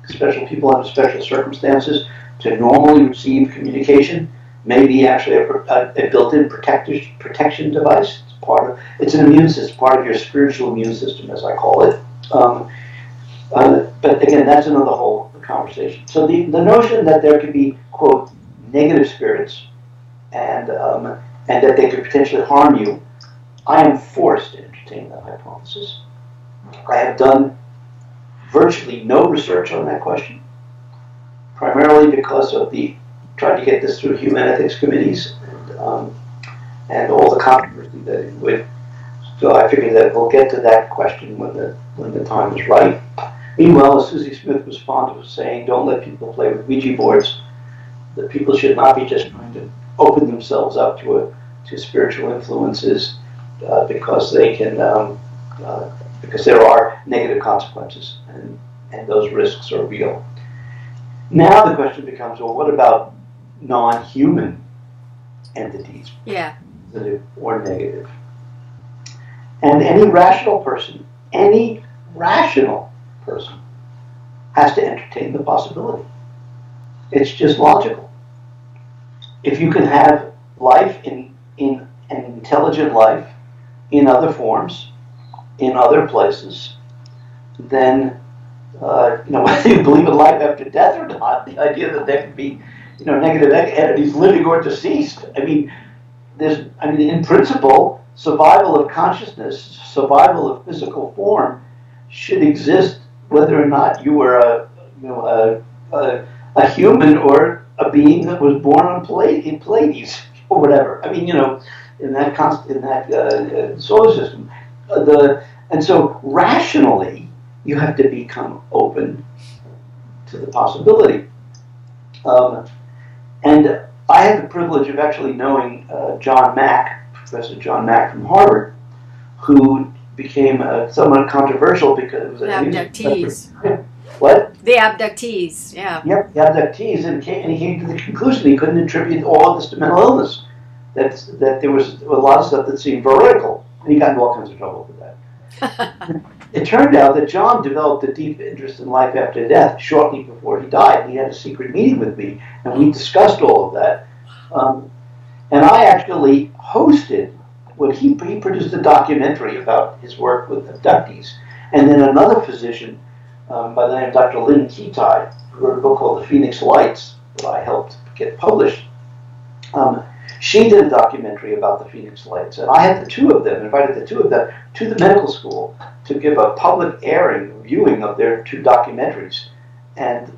special people under special circumstances, to normally receive communication, may be actually a built-in protection device. It's an immune system, part of your spiritual immune system, as I call it. But again, that's another whole conversation. So the notion that there could be, quote, negative spirits and that they could potentially harm you, I am forced to entertain that hypothesis. I have done virtually no research on that question, primarily because of trying to get this through human ethics committees and all the controversy that it would. So I figured that we'll get to that question when the time is right. Meanwhile, as Susie Smith was fond of saying, don't let people play with Ouija boards. The people should not be just trying to open themselves up to spiritual influences because they can because there are negative consequences, and those risks are real. Now the question becomes, well, what about non-human entities? Yeah. Positive or negative? And any rational person has to entertain the possibility. It's just logical. If you can have life in an intelligent life in other forms, in other places, then whether you believe in life after death or not, the idea that there could be negative entities living or deceased. I mean, in principle, survival of consciousness, survival of physical form should exist whether or not you were a human or a being that was born on Pleiades or whatever. In that solar system, and so rationally, you have to become open to the possibility. And I had the privilege of actually knowing Professor John Mack from Harvard, who became somewhat controversial because the abductees. What? The abductees, yeah. Yep, the abductees, and he came to the conclusion he couldn't attribute all of this to mental illness. That there was a lot of stuff that seemed veridical, and he got into all kinds of trouble with that. It turned out that John developed a deep interest in life after death shortly before he died. He had a secret meeting with me, and we discussed all of that. And I actually hosted he produced a documentary about his work with abductees. And then another physician by the name of Dr. Lynn Ketai, who wrote a book called The Phoenix Lights that I helped get published. She did a documentary about the Phoenix Lights, and I had invited the two of them to the medical school to give a public viewing of their two documentaries, and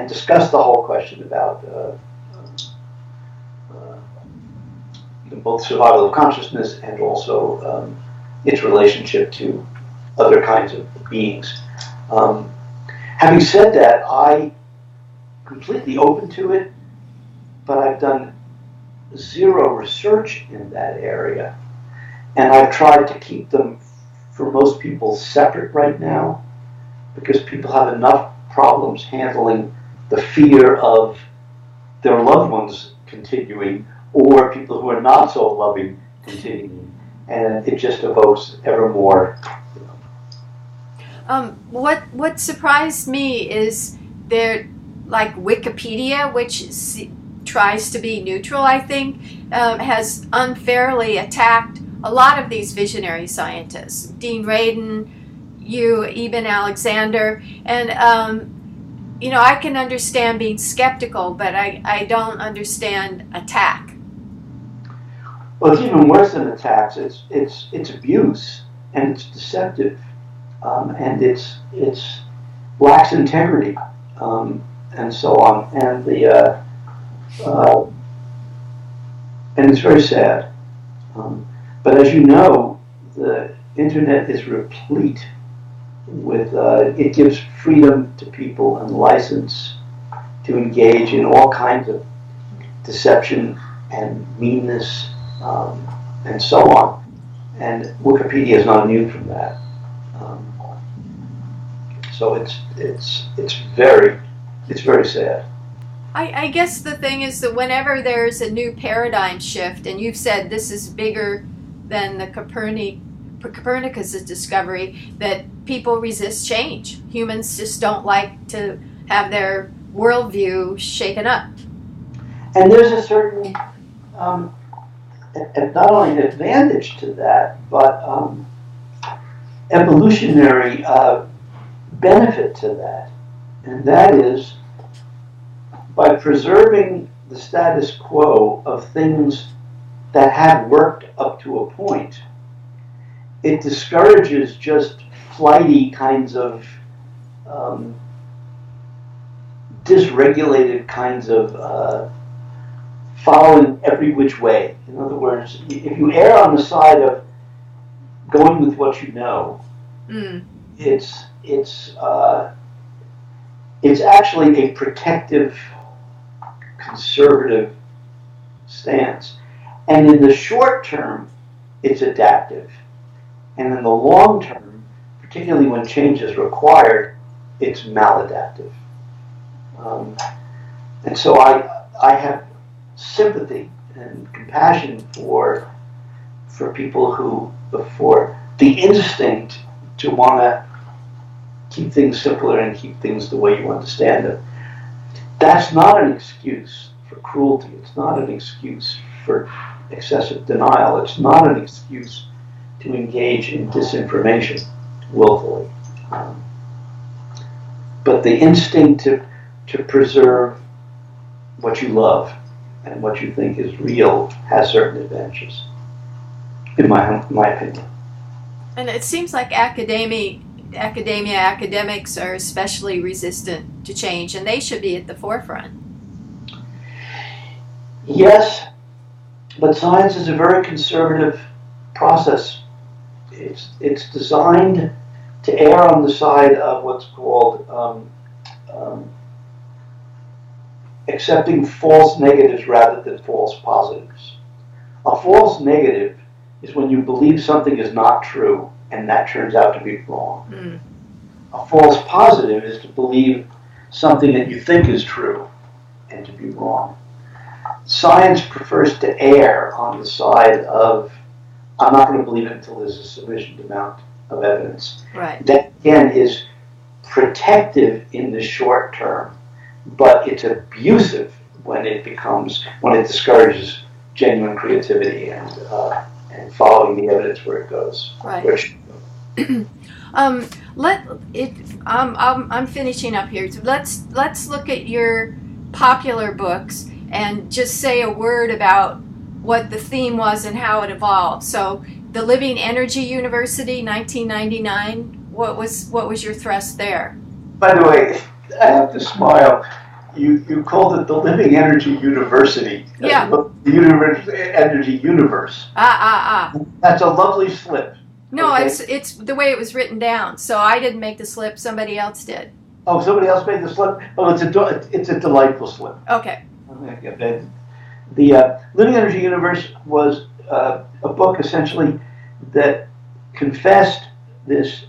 discuss the whole question about both survival of consciousness and also its relationship to other kinds of beings. Having said that, I completely open to it, but I've done zero research in that area, and I've tried to keep them, for most people, separate right now, because people have enough problems handling the fear of their loved ones continuing, or people who are not so loving continuing, and it just evokes ever more. What surprised me is there, like Wikipedia, which tries to be neutral, I think, has unfairly attacked a lot of these visionary scientists. Dean Radin, Eben Alexander, and I can understand being skeptical, but I don't understand attack. Well, it's even worse than attacks. It's abuse, and it's deceptive, and it's lacks integrity, and so on, and it's very sad. But as you know, the internet is replete with it gives freedom to people and license to engage in all kinds of deception and meanness, and so on. And Wikipedia is not immune from that. So it's very sad. I guess the thing is that whenever there's a new paradigm shift, and you've said this is bigger than the Copernicus' discovery, that people resist change. Humans just don't like to have their worldview shaken up. And there's a certain, not only an advantage to that, but evolutionary benefit to that. And that is, by preserving the status quo of things that have worked up to a point, it discourages just flighty kinds of dysregulated kinds of following every which way. In other words, if you err on the side of going with what you know, it's actually a protective, conservative stance. And in the short term, it's adaptive. And in the long term, particularly when change is required, it's maladaptive. And so I have sympathy and compassion for people who, for the instinct to want to keep things simpler and keep things the way you understand them. That's not an excuse for cruelty. It's not an excuse for excessive denial. It's not an excuse to engage in disinformation willfully. But the instinct to preserve what you love and what you think is real has certain advantages, in my opinion. And it seems like academics are especially resistant to change, and they should be at the forefront. Yes, but science is a very conservative process. It's designed to err on the side of what's called accepting false negatives rather than false positives. A false negative is when you believe something is not true and that turns out to be wrong. Mm. A false positive is to believe something that you think is true and to be wrong. Science prefers to err on the side of, I'm not going to believe it until there's a sufficient amount of evidence. Right. That, again, is protective in the short term, but it's abusive when it discourages genuine creativity and following the evidence where it goes. Right. I'm finishing up here. So let's look at your popular books and just say a word about what the theme was and how it evolved. So, The Living Energy University, 1999. What was your thrust there? By the way, I have to smile. You called it the Living Energy University. Yeah. The Energy Universe. That's a lovely slip. No, okay? it's the way it was written down. So I didn't make the slip. Somebody else did. Oh, somebody else made the slip? Oh, it's a delightful slip. Okay. The Living Energy Universe was a book essentially that confessed this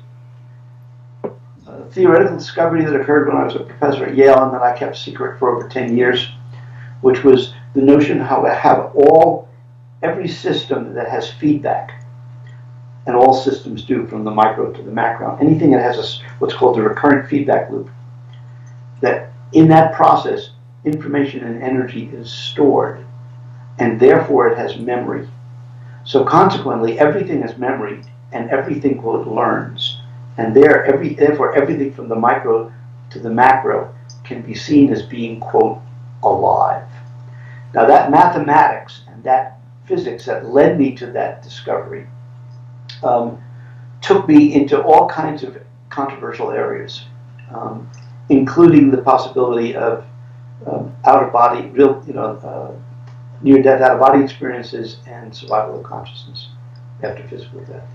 theoretical discovery that occurred when I was a professor at Yale and that I kept secret for over 10 years, which was the notion how to have every system that has feedback, and all systems do from the micro to the macro, anything that has what's called a recurrent feedback loop, that in that process, information and energy is stored, and therefore it has memory. So consequently, everything has memory, and everything, quote, learns. And therefore, everything from the micro to the macro can be seen as being, quote, alive. Now that mathematics and that physics that led me to that discovery took me into all kinds of controversial areas, including the possibility of out-of-body, near-death out-of-body experiences and survival of consciousness after physical death.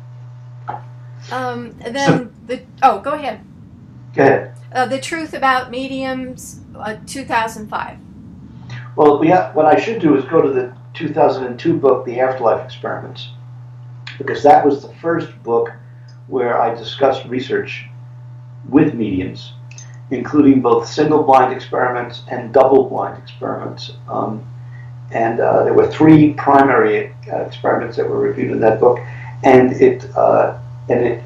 Go ahead. Go ahead. The Truth About Mediums, 2005. Well, what I should do is go to the 2002 book, The Afterlife Experiments, because that was the first book where I discussed research with mediums, including both single-blind experiments and double-blind experiments. And there were 3 primary experiments that were reviewed in that book, and it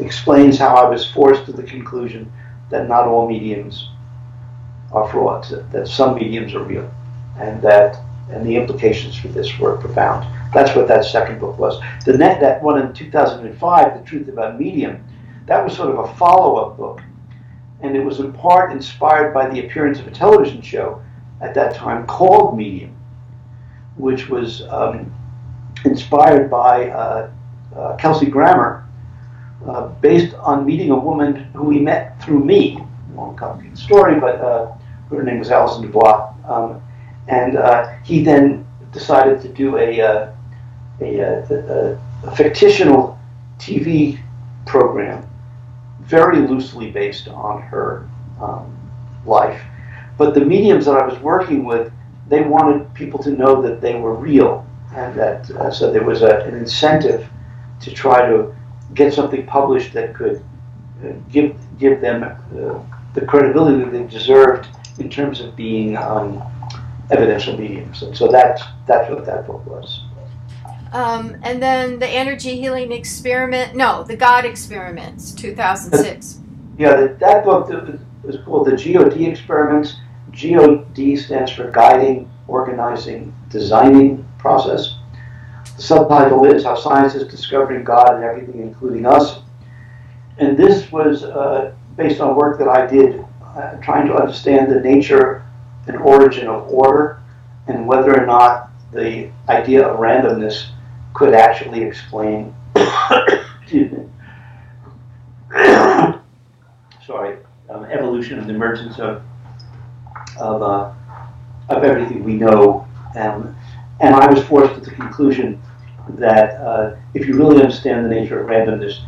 explains how I was forced to the conclusion that not all mediums are frauds, that some mediums are real, and the implications for this were profound. That's what that second book was. That one in 2005, The Truth About Medium, that was sort of a follow-up book, and it was in part inspired by the appearance of a television show at that time called Medium, which was inspired by Kelsey Grammer, based on meeting a woman who he met through me. Long complicated story, but her name was Alison Dubois, and he then decided to do a fictional TV program, very loosely based on her life. But the mediums that I was working with, they wanted people to know that they were real, and that so there was an incentive to try to get something published that could give them the credibility that they deserved in terms of being evidential mediums. And so that's what that book was. And then the Energy Healing Experiment, the God Experiments, 2006. Yeah, that book was called the GOD Experiments. GOD stands for Guiding, Organizing, Designing Process. The subtitle is How Science is Discovering God and Everything, Including Us. And this was based on work that I did trying to understand the nature and origin of order and whether or not the idea of randomness could actually explain, excuse me, sorry, evolution and the emergence of everything we know. And I was forced to the conclusion that if you really understand the nature of randomness,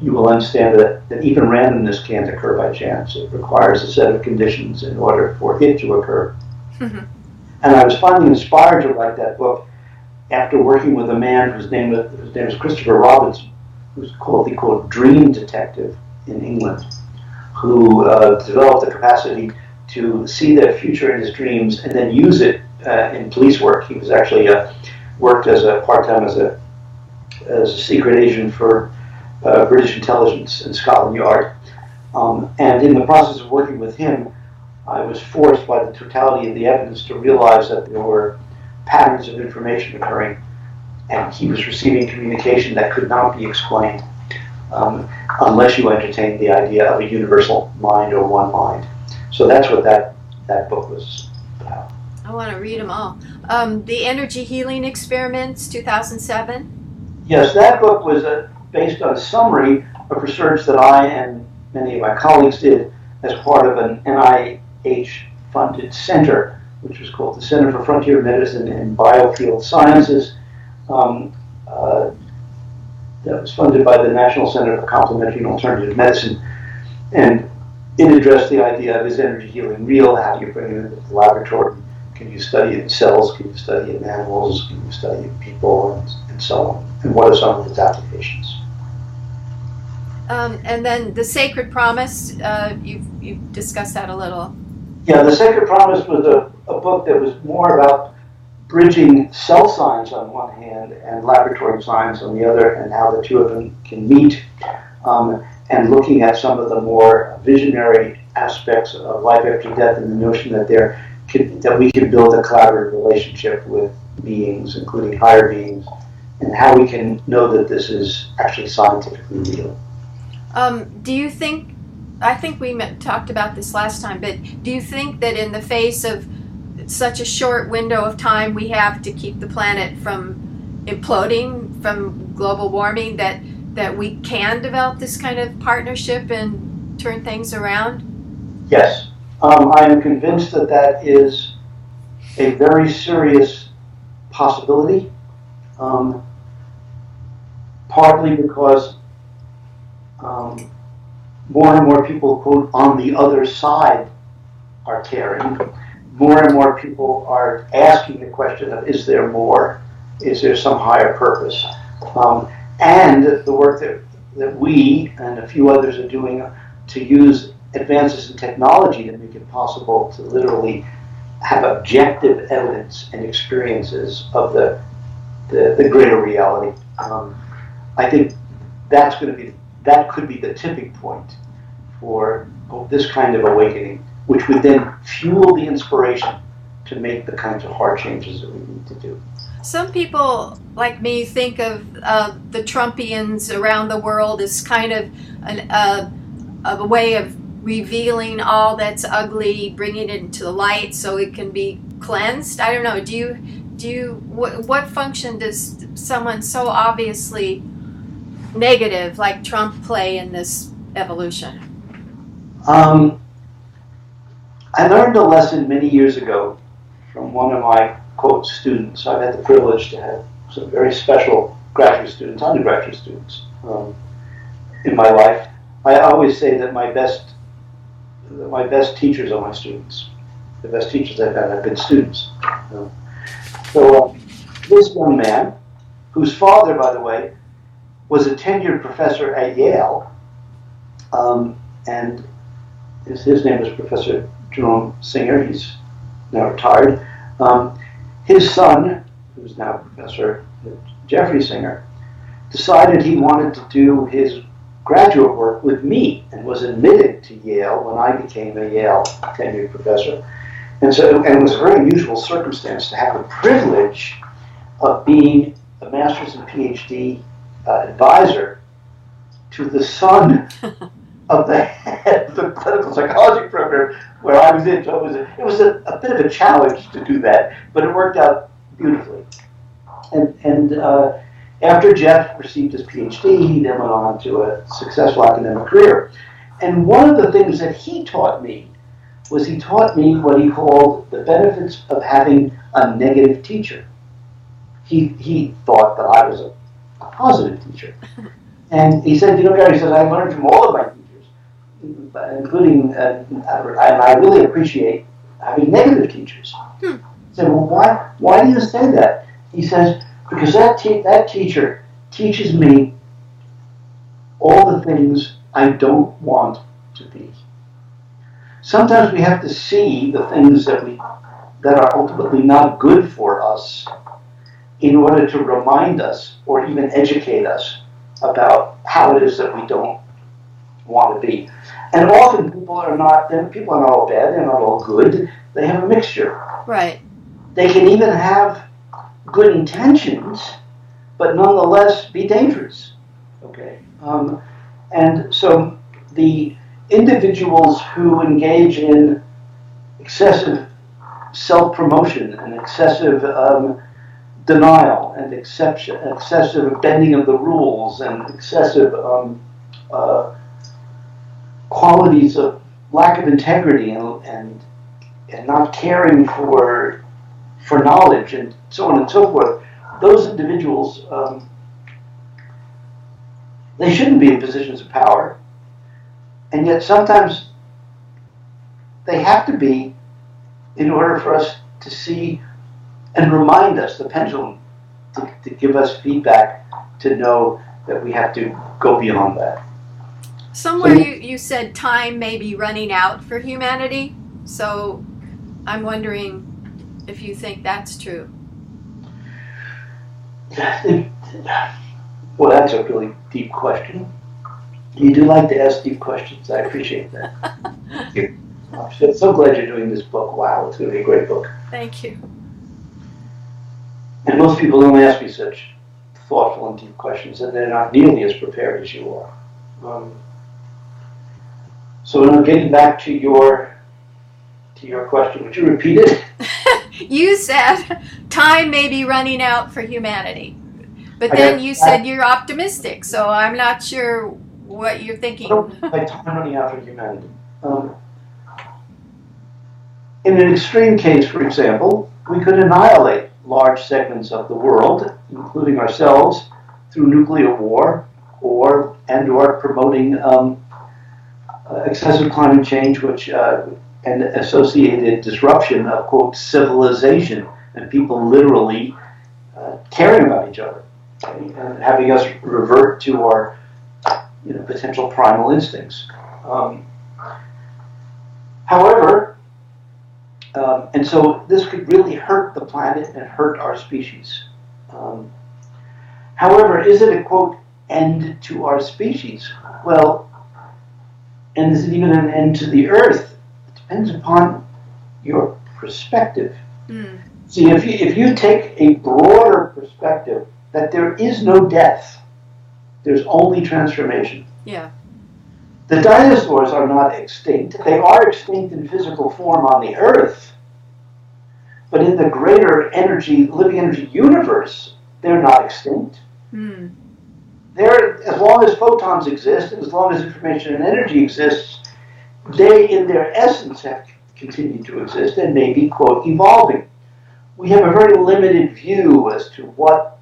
you will understand that even randomness can't occur by chance. It requires a set of conditions in order for it to occur. Mm-hmm. And I was finally inspired to write that book after working with a man whose name is Christopher Robinson, who's called the quote dream detective in England, who developed the capacity to see the future in his dreams and then use it in police work. He was actually worked as a part-time as a secret agent for British intelligence in Scotland Yard. And in the process of working with him, I was forced by the totality of the evidence to realize that there were patterns of information occurring, and he was receiving communication that could not be explained unless you entertained the idea of a universal mind or one mind. So that's what that book was about. I want to read them all. The Energy Healing Experiments, 2007. Yes, that book was based on a summary of research that I and many of my colleagues did as part of an NIH-funded center, which was called the Center for Frontier Medicine and Biofield Sciences. That was funded by the National Center for Complementary and Alternative Medicine. And it addressed the idea of, is energy healing real? How do you bring it into the laboratory? Can you study it in cells? Can you study it in animals? Can you study it in people? And so on. And what are some of its applications? And then The Sacred Promise, you've discussed that a little. Yeah, The Sacred Promise was a book that was more about bridging cell science on one hand and laboratory science on the other, and how the two of them can meet, and looking at some of the more visionary aspects of life after death, and the notion that we can build a collaborative relationship with beings, including higher beings, and how we can know that this is actually scientifically real. Do you think, I think we talked about this last time, but do you think that in the face of such a short window of time we have to keep the planet from imploding from global warming, that we can develop this kind of partnership and turn things around? Yes. I am convinced that is a very serious possibility, partly because more and more people, quote, on the other side are caring. More and more people are asking the question of, is there more? Is there some higher purpose? And the work that we and a few others are doing to use advances in technology to make it possible to literally have objective evidence and experiences of the greater reality. I think that could be the tipping point for this kind of awakening, which would then fuel the inspiration to make the kinds of hard changes that we need to do. Some people, like me, think of the Trumpians around the world as kind of a way of revealing all that's ugly, bringing it into the light so it can be cleansed. I don't know. What function does someone so obviously negative like Trump play in this evolution? I learned a lesson many years ago from one of my, quote, students. I've had the privilege to have some very special graduate students, undergraduate students in my life. I always say that my best teachers are my students. The best teachers I've had have been students. So this young man, whose father, by the way, was a tenured professor at Yale, and his name was Professor Jerome Singer. He's now retired. His son, who's now Professor Jeffrey Singer, decided he wanted to do his graduate work with me and was admitted to Yale when I became a Yale tenured professor. And it was a very unusual circumstance to have the privilege of being a master's and Ph.D. Advisor to the son of the head of the clinical psychology program where I was in. So it was a bit of a challenge to do that, but it worked out beautifully. And after Jeff received his Ph.D., he then went on to a successful academic career. And one of the things that he taught me was he taught me what he called the benefits of having a negative teacher. He thought that I was a positive teacher. And he said, Gary, he says, I learned from all of my teachers, including, and I really appreciate having negative teachers. I said, well, why do you say that? He says, because that teacher teaches me all the things I don't want to be. Sometimes we have to see the things that are ultimately not good for us in order to remind us or even educate us about how it is that we don't want to be. And often people are not all bad, they're not all good, they have a mixture. Right. They can even have good intentions, but nonetheless be dangerous. Okay. And so the individuals who engage in excessive self-promotion and excessive denial and excessive bending of the rules and excessive qualities of lack of integrity and not caring for knowledge and so on and so forth, those individuals, they shouldn't be in positions of power. And yet sometimes they have to be in order for us to see and remind us, the pendulum, to give us feedback to know that we have to go beyond that. Somewhere you said time may be running out for humanity, so I'm wondering if you think that's true. Well, that's a really deep question. You do like to ask deep questions. I appreciate that. Thank you. I'm so glad you're doing this book. Wow, it's going to be a great book. Thank you. And most people don't ask me such thoughtful and deep questions, and they're not nearly as prepared as you are. So now getting back to your question, would you repeat it? You said time may be running out for humanity, but then you said you're optimistic, so I'm not sure what you're thinking. By time running out for humanity. In an extreme case, for example, we could annihilate large segments of the world, including ourselves, through nuclear war or promoting excessive climate change, which and associated disruption of, quote, civilization, and people literally caring about each other, okay, and having us revert to our potential primal instincts. However, and so this could really hurt the planet and hurt our species. However, is it a, quote, end to our species? Well, and is it even an end to the earth? It depends upon your perspective. See, if you take a broader perspective that there is no death, there's only transformation. Yeah. The dinosaurs are not extinct. They are extinct in physical form on the earth, but in the greater living energy universe, they're not extinct. They're, as long as photons exist, and as long as information and energy exists, they, in their essence, have continued to exist and may be, quote, evolving. We have a very limited view as to what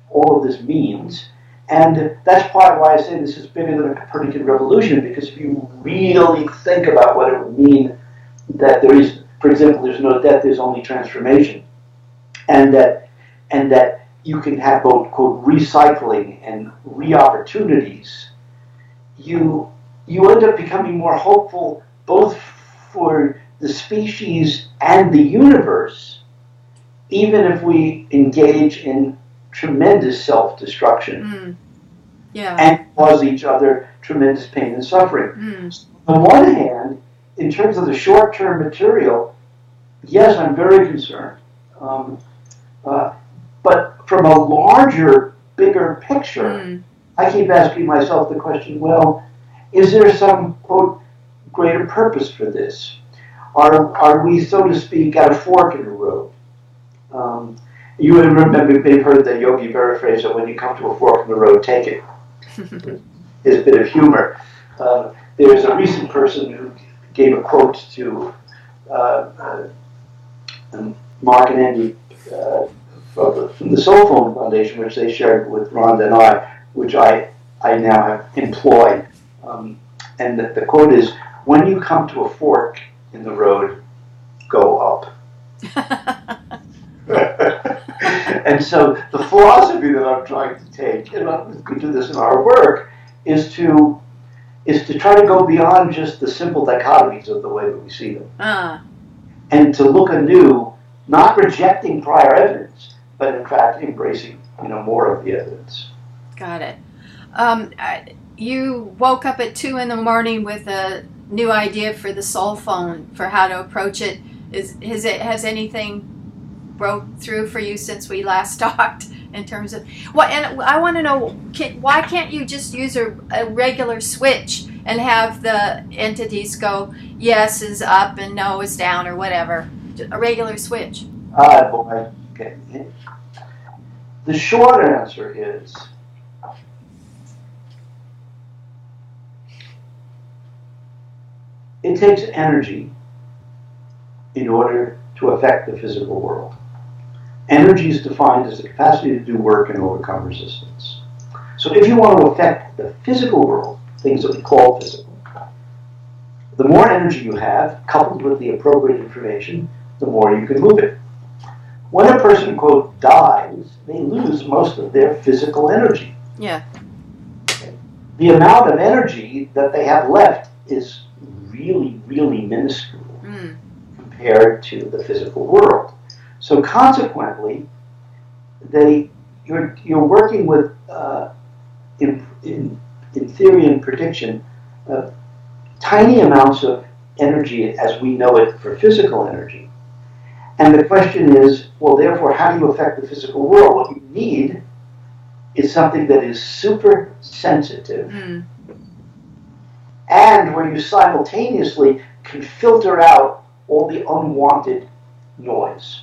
all of this means, and that's part of why I say this is bigger than a Copernican revolution, because if you really think about what it would mean that there is, for example, there's no death, there's only transformation, and that you can have both, quote, recycling and re-opportunities, you end up becoming more hopeful both for the species and the universe, even if we engage in tremendous self-destruction and cause each other tremendous pain and suffering. On one hand, in terms of the short-term material, yes, I'm very concerned. But from a larger, bigger picture, I keep asking myself the question, well, is there some, quote, greater purpose for this? Are we, so to speak, at a fork in the road? You would remember, maybe heard the Yogi Berra phrase that when you come to a fork in the road, take it. Is a bit of humor. There's a recent person who gave a quote to Mark and Andy from the Soul Phone Foundation, which they shared with Rhonda and I, which I now have employed. And the quote is, when you come to a fork in the road, go up. And so the philosophy that I'm trying to take, and we do this in our work, is to try to go beyond just the simple dichotomies of the way that we see them. And to look anew, not rejecting prior evidence, but in fact embracing more of the evidence. Got it. You woke up at 2 a.m. with a new idea for the Soul Phone, for how to approach it. Has anything broke through for you since we last talked in terms of what? And I want to know, why can't you just use a regular switch and have the entities go, yes is up and no is down, or whatever? A regular switch. Boy. Okay. The short answer is it takes energy in order to affect the physical world. Energy is defined as the capacity to do work and overcome resistance. So if you want to affect the physical world, things that we call physical, the more energy you have, coupled with the appropriate information, the more you can move it. When a person, quote, dies, they lose most of their physical energy. Yeah. Okay. The amount of energy that they have left is really, really minuscule compared to the physical world. So consequently, you're working with, in theory and prediction, tiny amounts of energy as we know it for physical energy. And the question is, well, therefore, how do you affect the physical world? What you need is something that is super sensitive and where you simultaneously can filter out all the unwanted noise.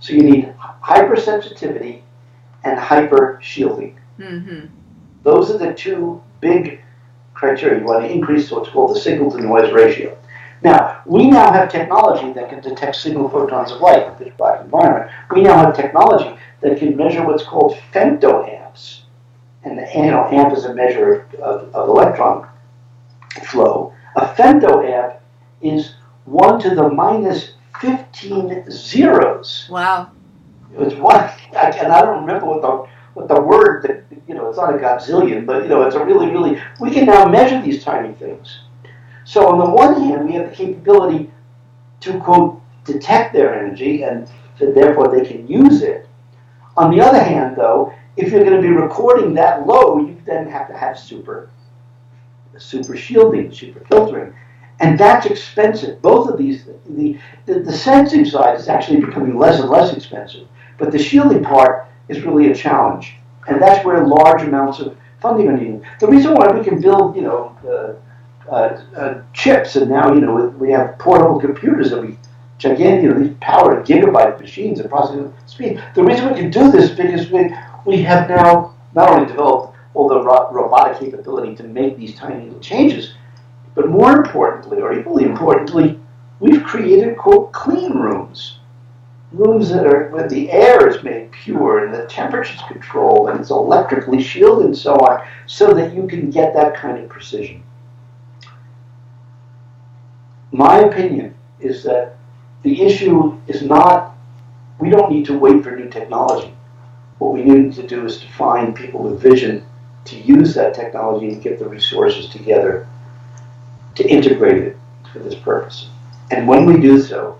So you need hypersensitivity and hyper shielding. Mm-hmm. Those are the two big criteria. You want to increase what's called the signal to noise ratio. Now, we now have technology that can detect single photons of light in a pitch black environment. We now have technology that can measure what's called femtoamps. And the amp is a measure of electron flow. A femtoamp is 10 to the minus 15 zeros. Wow. It's one, and I don't remember what the word that, it's not a godzillion, but it's a really, we can now measure these tiny things. So on the one hand, we have the capability to, quote, detect their energy, and therefore they can use it. On the other hand, though, if you're going to be recording that low, you then have to have super shielding, super filtering. And that's expensive. Both of these, the sensing side is actually becoming less and less expensive. But the shielding part is really a challenge. And that's where large amounts of funding are needed. The reason why we can build, chips, and now, we have portable computers that gigantic, these powered gigabyte machines at processing speed. The reason we can do this is because we have now not only developed all the robotic capability to make these tiny little changes, but more importantly, or equally importantly, we've created, quote, clean rooms. Rooms where the air is made pure and the temperature is controlled and it's electrically shielded and so on, so that you can get that kind of precision. My opinion is that the issue is not, we don't need to wait for new technology. What we need to do is to find people with vision to use that technology and get the resources together to integrate it for this purpose. And when we do so,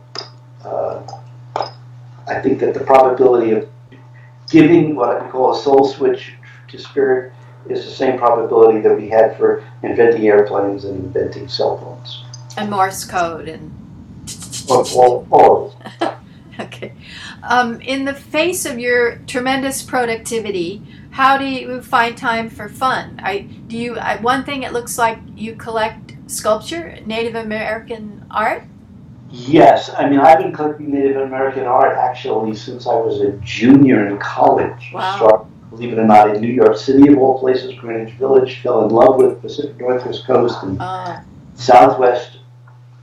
I think that the probability of giving what I would call a soul switch to spirit is the same probability that we had for inventing airplanes and inventing cell phones. And Morse code and... All of it. Okay. In the face of your tremendous productivity, how do you find time for fun? One thing, it looks like you collect sculpture, Native American art? Yes, I mean, I've been collecting Native American art actually since I was a junior in college. Wow. Started, believe it or not, in New York City, of all places, Greenwich Village, fell in love with Pacific Northwest Coast and Southwest,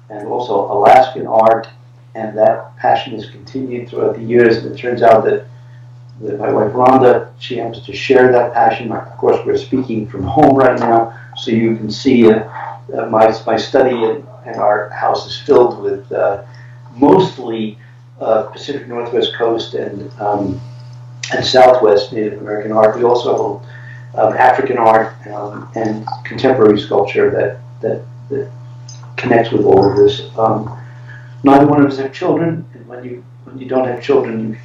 and also Alaskan art, and that passion has continued throughout the years, and it turns out that my wife Rhonda, she happens to share that passion. Of course, we're speaking from home right now, so you can see my study and our house is filled with mostly Pacific Northwest Coast and Southwest Native American art. We also have African art and contemporary sculpture that connects with all of this. Neither one of us have children, and when you don't have children,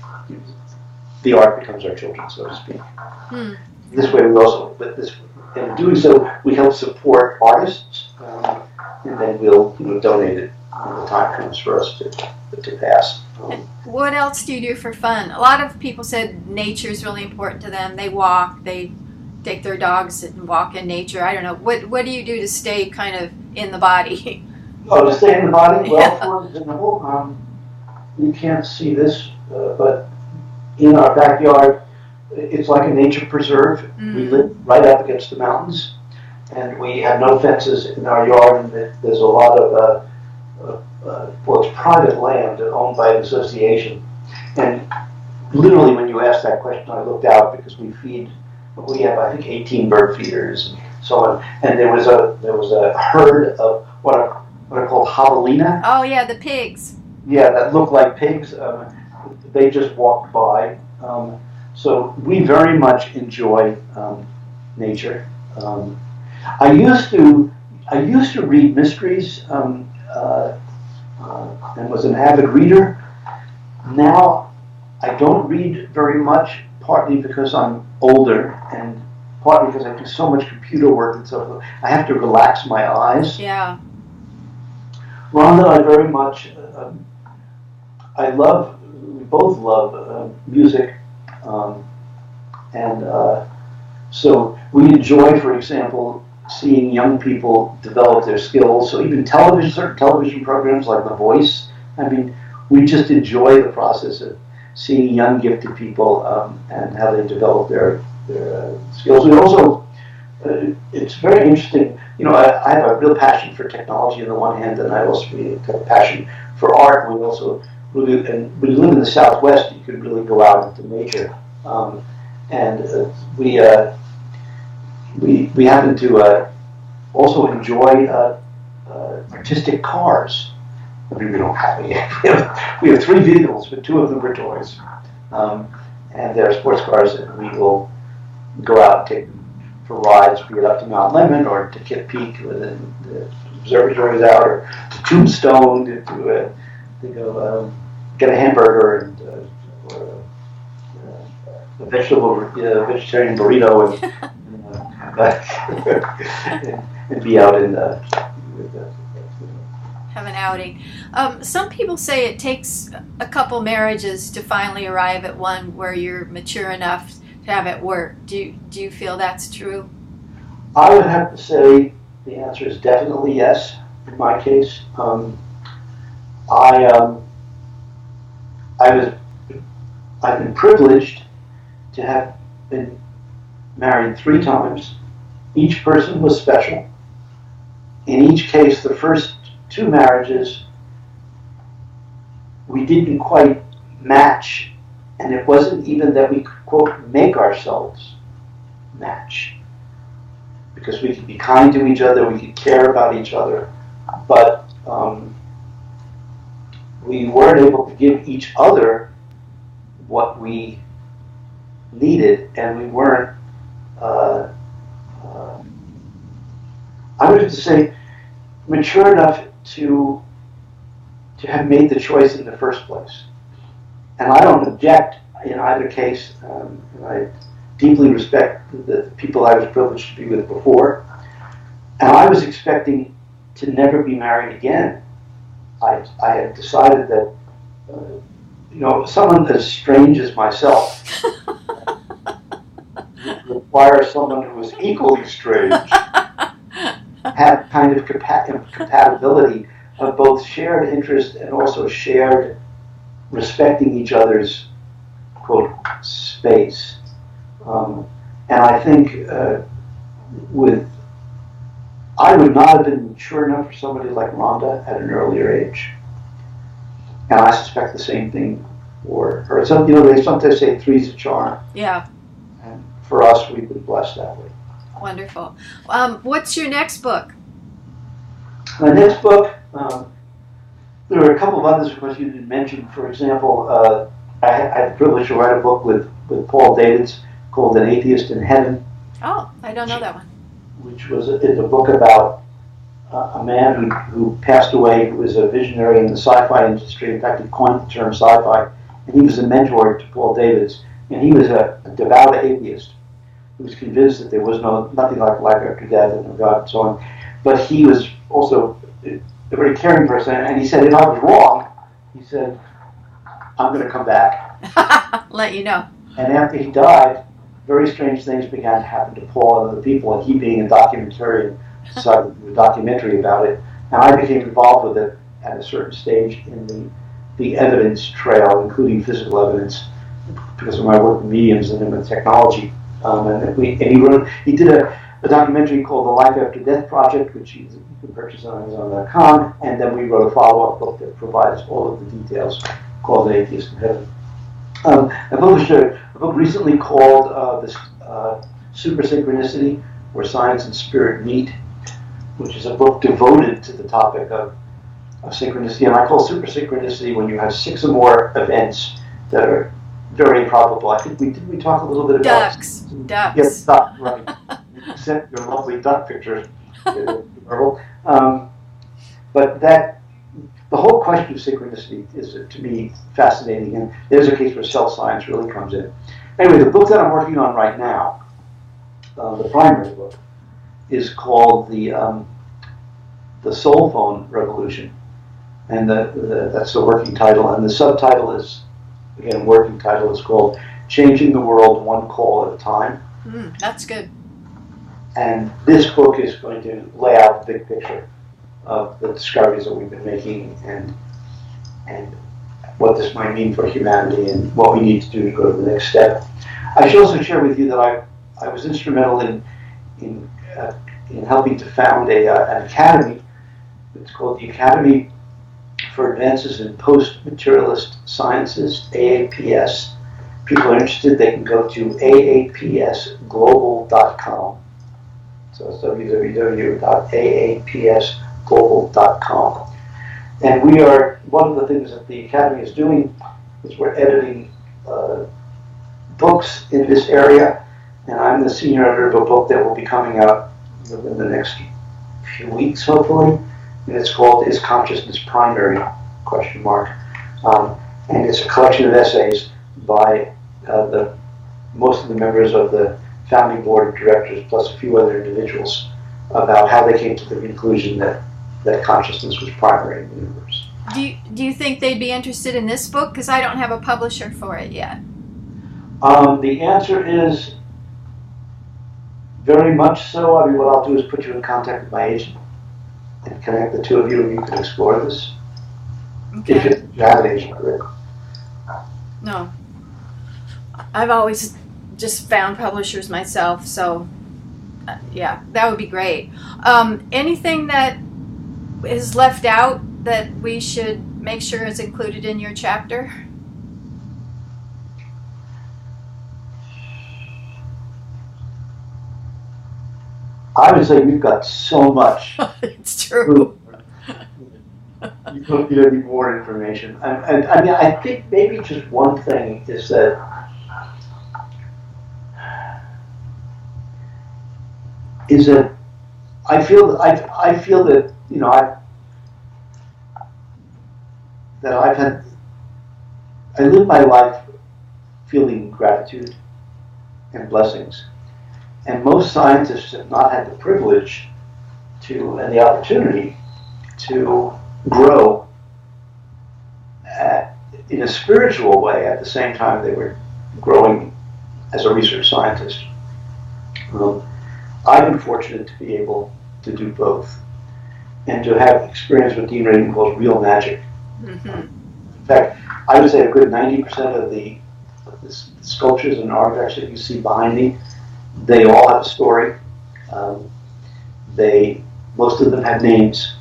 the art becomes our children, so to speak. This way, in doing so, we help support artists, and then we'll donate it when the time comes for us to pass. What else do you do for fun? A lot of people said nature is really important to them. They walk, they take their dogs and walk in nature. I don't know. What do you do to stay kind of in the body? Oh, to stay in the body? Well, for example, you can't see this, but in our backyard, it's like a nature preserve. We live right up against the mountains, and we have no fences in our yard, and there's a lot of it's private land owned by an association. And literally, when you asked that question, I looked out because we have, I think, 18 bird feeders and so on. And there was a herd of what are called javelina. Oh yeah, the pigs. Yeah, that look like pigs. They just walked by. So we very much enjoy nature. I used to read mysteries and was an avid reader. Now I don't read very much, partly because I'm older and partly because I do so much computer work and so forth. I have to relax my eyes. Yeah. Rhonda, I very much, we both love music, and so we enjoy, for example, seeing young people develop their skills. So even certain television programs like The Voice, I mean, we just enjoy the process of seeing young gifted people and how they develop their skills. We also, it's very interesting, I have a real passion for technology on the one hand, and I also have a passion for art. We also really, and when you live in the Southwest, you can really go out into nature. We happen to also enjoy artistic cars. I mean, we don't have any. We have 3 vehicles, but 2 of them are toys. And they're sports cars, and we will go out and take them for rides, be it up to Mount Lemmon or to Kitt Peak, where the observatory is out, or to Tombstone to go get a hamburger and or a vegetarian burrito and be out in have an outing. Some people say it takes a couple marriages to finally arrive at one where you're mature enough to have it work. Do you feel that's true? I would have to say the answer is definitely yes. In my case, I've been privileged to have been married 3 times. Each person was special. In each case, the first 2 marriages, we didn't quite match, and it wasn't even that we could, quote, make ourselves match. Because we could be kind to each other, we could care about each other, but we weren't able to give each other what we needed, and we weren't, I would have to say, mature enough to have made the choice in the first place. And I don't object in either case. I deeply respect the people I was privileged to be with before. And I was expecting to never be married again. I had decided that, someone as strange as myself would require someone who was equally strange. have kind of compatibility of both shared interest and also shared respecting each other's, quote, space. And I think I would not have been mature enough for somebody like Rhonda at an earlier age. And I suspect the same thing for her. So, they sometimes say three's a charm. Yeah. And for us, we've been blessed that way. Wonderful. What's your next book? My next book, there are a couple of others, of course, you didn't mention. For example, I had the privilege to write a book with Paul Davids called An Atheist in Heaven. Oh, I don't know that one. Which was a book about a man who passed away, who was a visionary in the sci-fi industry. In fact, he coined the term sci-fi, and he was a mentor to Paul Davids. And he was a devout atheist who was convinced that there was nothing like life after death and God and so on. But he was also a very caring person, and he said, if I was wrong, he said, I'm going to come back. Let you know. And after he died, very strange things began to happen to Paul and other people, and he being a documentarian decided to do a documentary about it. And I became involved with it at a certain stage in the evidence trail, including physical evidence, because of my work with mediums and then with technology. He did a documentary called The Life After Death Project, which you can purchase on Amazon.com, and then we wrote a follow-up book that provides all of the details called An Atheist in Heaven. I published a book recently called Super Synchronicity, Where Science and Spirit Meet, which is a book devoted to the topic of synchronicity. And I call super synchronicity when you have 6 or more events that are very improbable. I think we talk a little bit about ducks. Yes, duck, right. You sent your lovely duck pictures. But the whole question of synchronicity is, to me, fascinating, and there's a case where self-science really comes in. Anyway, the book that I'm working on right now, the primary book, is called the Soul Phone Revolution, and that's the working title, and the subtitle is, again, working title is called Changing the World One Call at a Time. That's good. And this book is going to lay out the big picture of the discoveries that we've been making and what this might mean for humanity and what we need to do to go to the next step. I should also share with you that I was instrumental in helping to found an academy. It's called the Academy for Advances in Post-Materialist Sciences, AAPS. People are interested, they can go to aapsglobal.com. So it's www.aapsglobal.com. And one of the things that the Academy is doing is we're editing books in this area, and I'm the senior editor of a book that will be coming out in the next few weeks, hopefully, and it's called Is Consciousness Primary? And it's a collection of essays by most of the members of the founding board of directors, plus a few other individuals, about how they came to the conclusion that consciousness was primary in the universe. Do you think they'd be interested in this book? Because I don't have a publisher for it yet. The answer is very much so. I mean, what I'll do is put you in contact with my agent and connect the two of you, and you can explore this. Okay. If you have an agent, correct? No. I've always just found publishers myself, so yeah, that would be great. Anything that is left out that we should make sure is included in your chapter? I would say we've got so much. It's true. You don't need any more information. And I mean, I think maybe just one thing is that I feel that I live my life feeling gratitude and blessings. And most scientists have not had the privilege and the opportunity to grow in a spiritual way at the same time they were growing as a research scientist. I've been fortunate to be able to do both and to have experience what Dean Radin calls real magic. Mm-hmm. In fact, I would say a good 90% of the sculptures and artifacts that you see behind me, they all have a story. Most of them have names,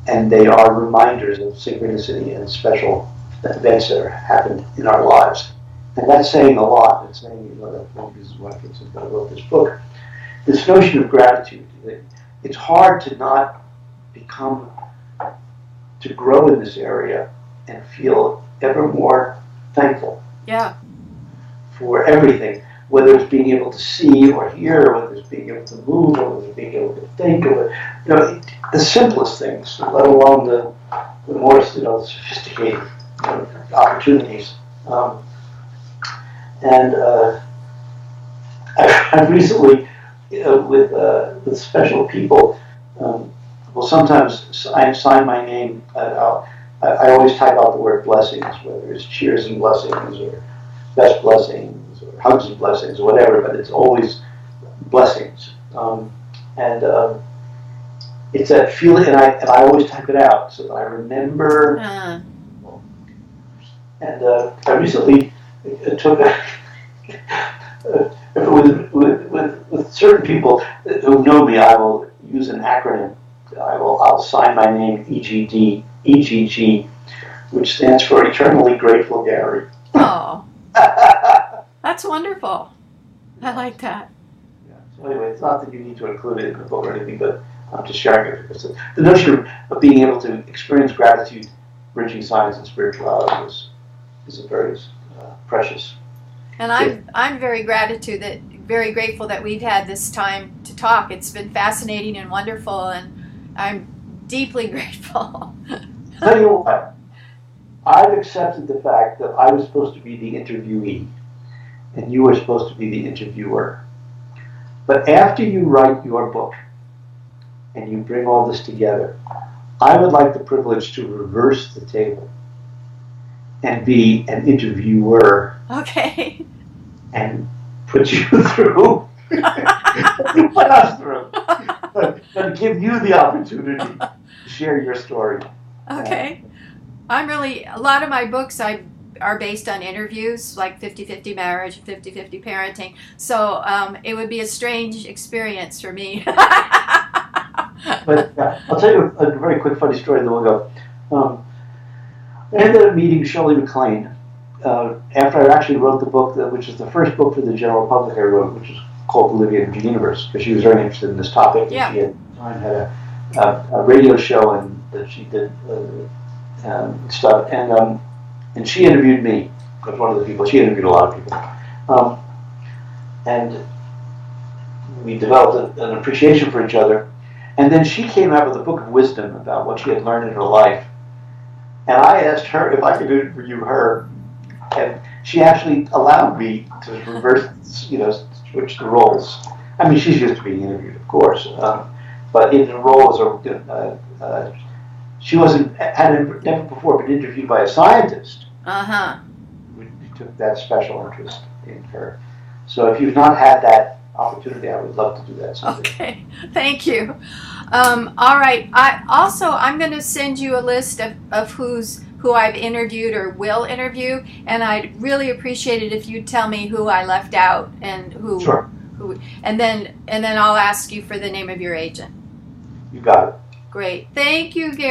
and they are reminders of synchronicity and special events that happened in our lives. And that's saying a lot. It's saying, this is why I wrote this book. This notion of gratitude, it's hard to not to grow in this area and feel ever more thankful. Yeah. For everything, whether it's being able to see or hear, whether it's being able to move, or whether it's being able to think, or the simplest things, let alone the more sophisticated opportunities. I've recently, with special people, will sometimes sign my name. I always type out the word blessings, whether it's cheers and blessings or best blessings or hugs and blessings or whatever, but it's always blessings. It's that feeling, and I always type it out so that I remember. And I recently took with certain people who know me, I will use an acronym. I'll sign my name EGG, which stands for Eternally Grateful Gary. Oh, that's wonderful. I like that. Yeah. So anyway, it's not that you need to include it in the book or anything, but I'm just sharing it because the notion of being able to experience gratitude, bridging science and spirituality is a very precious. And I'm very grateful that we've had this time to talk. It's been fascinating and wonderful, and I'm deeply grateful. Tell you what, I've accepted the fact that I was supposed to be the interviewee, and you were supposed to be the interviewer. But after you write your book, and you bring all this together, I would like the privilege to reverse the table and be an interviewer. Okay. And put you through, put us through, but give you the opportunity to share your story. Okay. A lot of my books are based on interviews, like 50-50 marriage, 50-50 parenting. So it would be a strange experience for me. But I'll tell you a very quick funny story, then we'll go. I ended up meeting Shirley MacLaine after I actually wrote the book, which is the first book for the general public I wrote, which is called Olivia and the Universe, because she was very interested in this topic. Yeah. She had a radio show and that she did stuff, and she interviewed me. Was one of the people. She interviewed a lot of people, and we developed an appreciation for each other. And then she came out with a book of wisdom about what she had learned in her life. And I asked her if I could interview her, and she actually allowed me to reverse, switch the roles. I mean, she's used to being interviewed, of course, but in the role as she had never before been interviewed by a scientist. We took that special interest in her. So if you've not had that opportunity, I would love to do that someday. Okay, thank you. All right. I'm going to send you a list of who I've interviewed or will interview, and I'd really appreciate it if you'd tell me who I left out and who. Sure. And then I'll ask you for the name of your agent. You got it. Great. Thank you, Gary.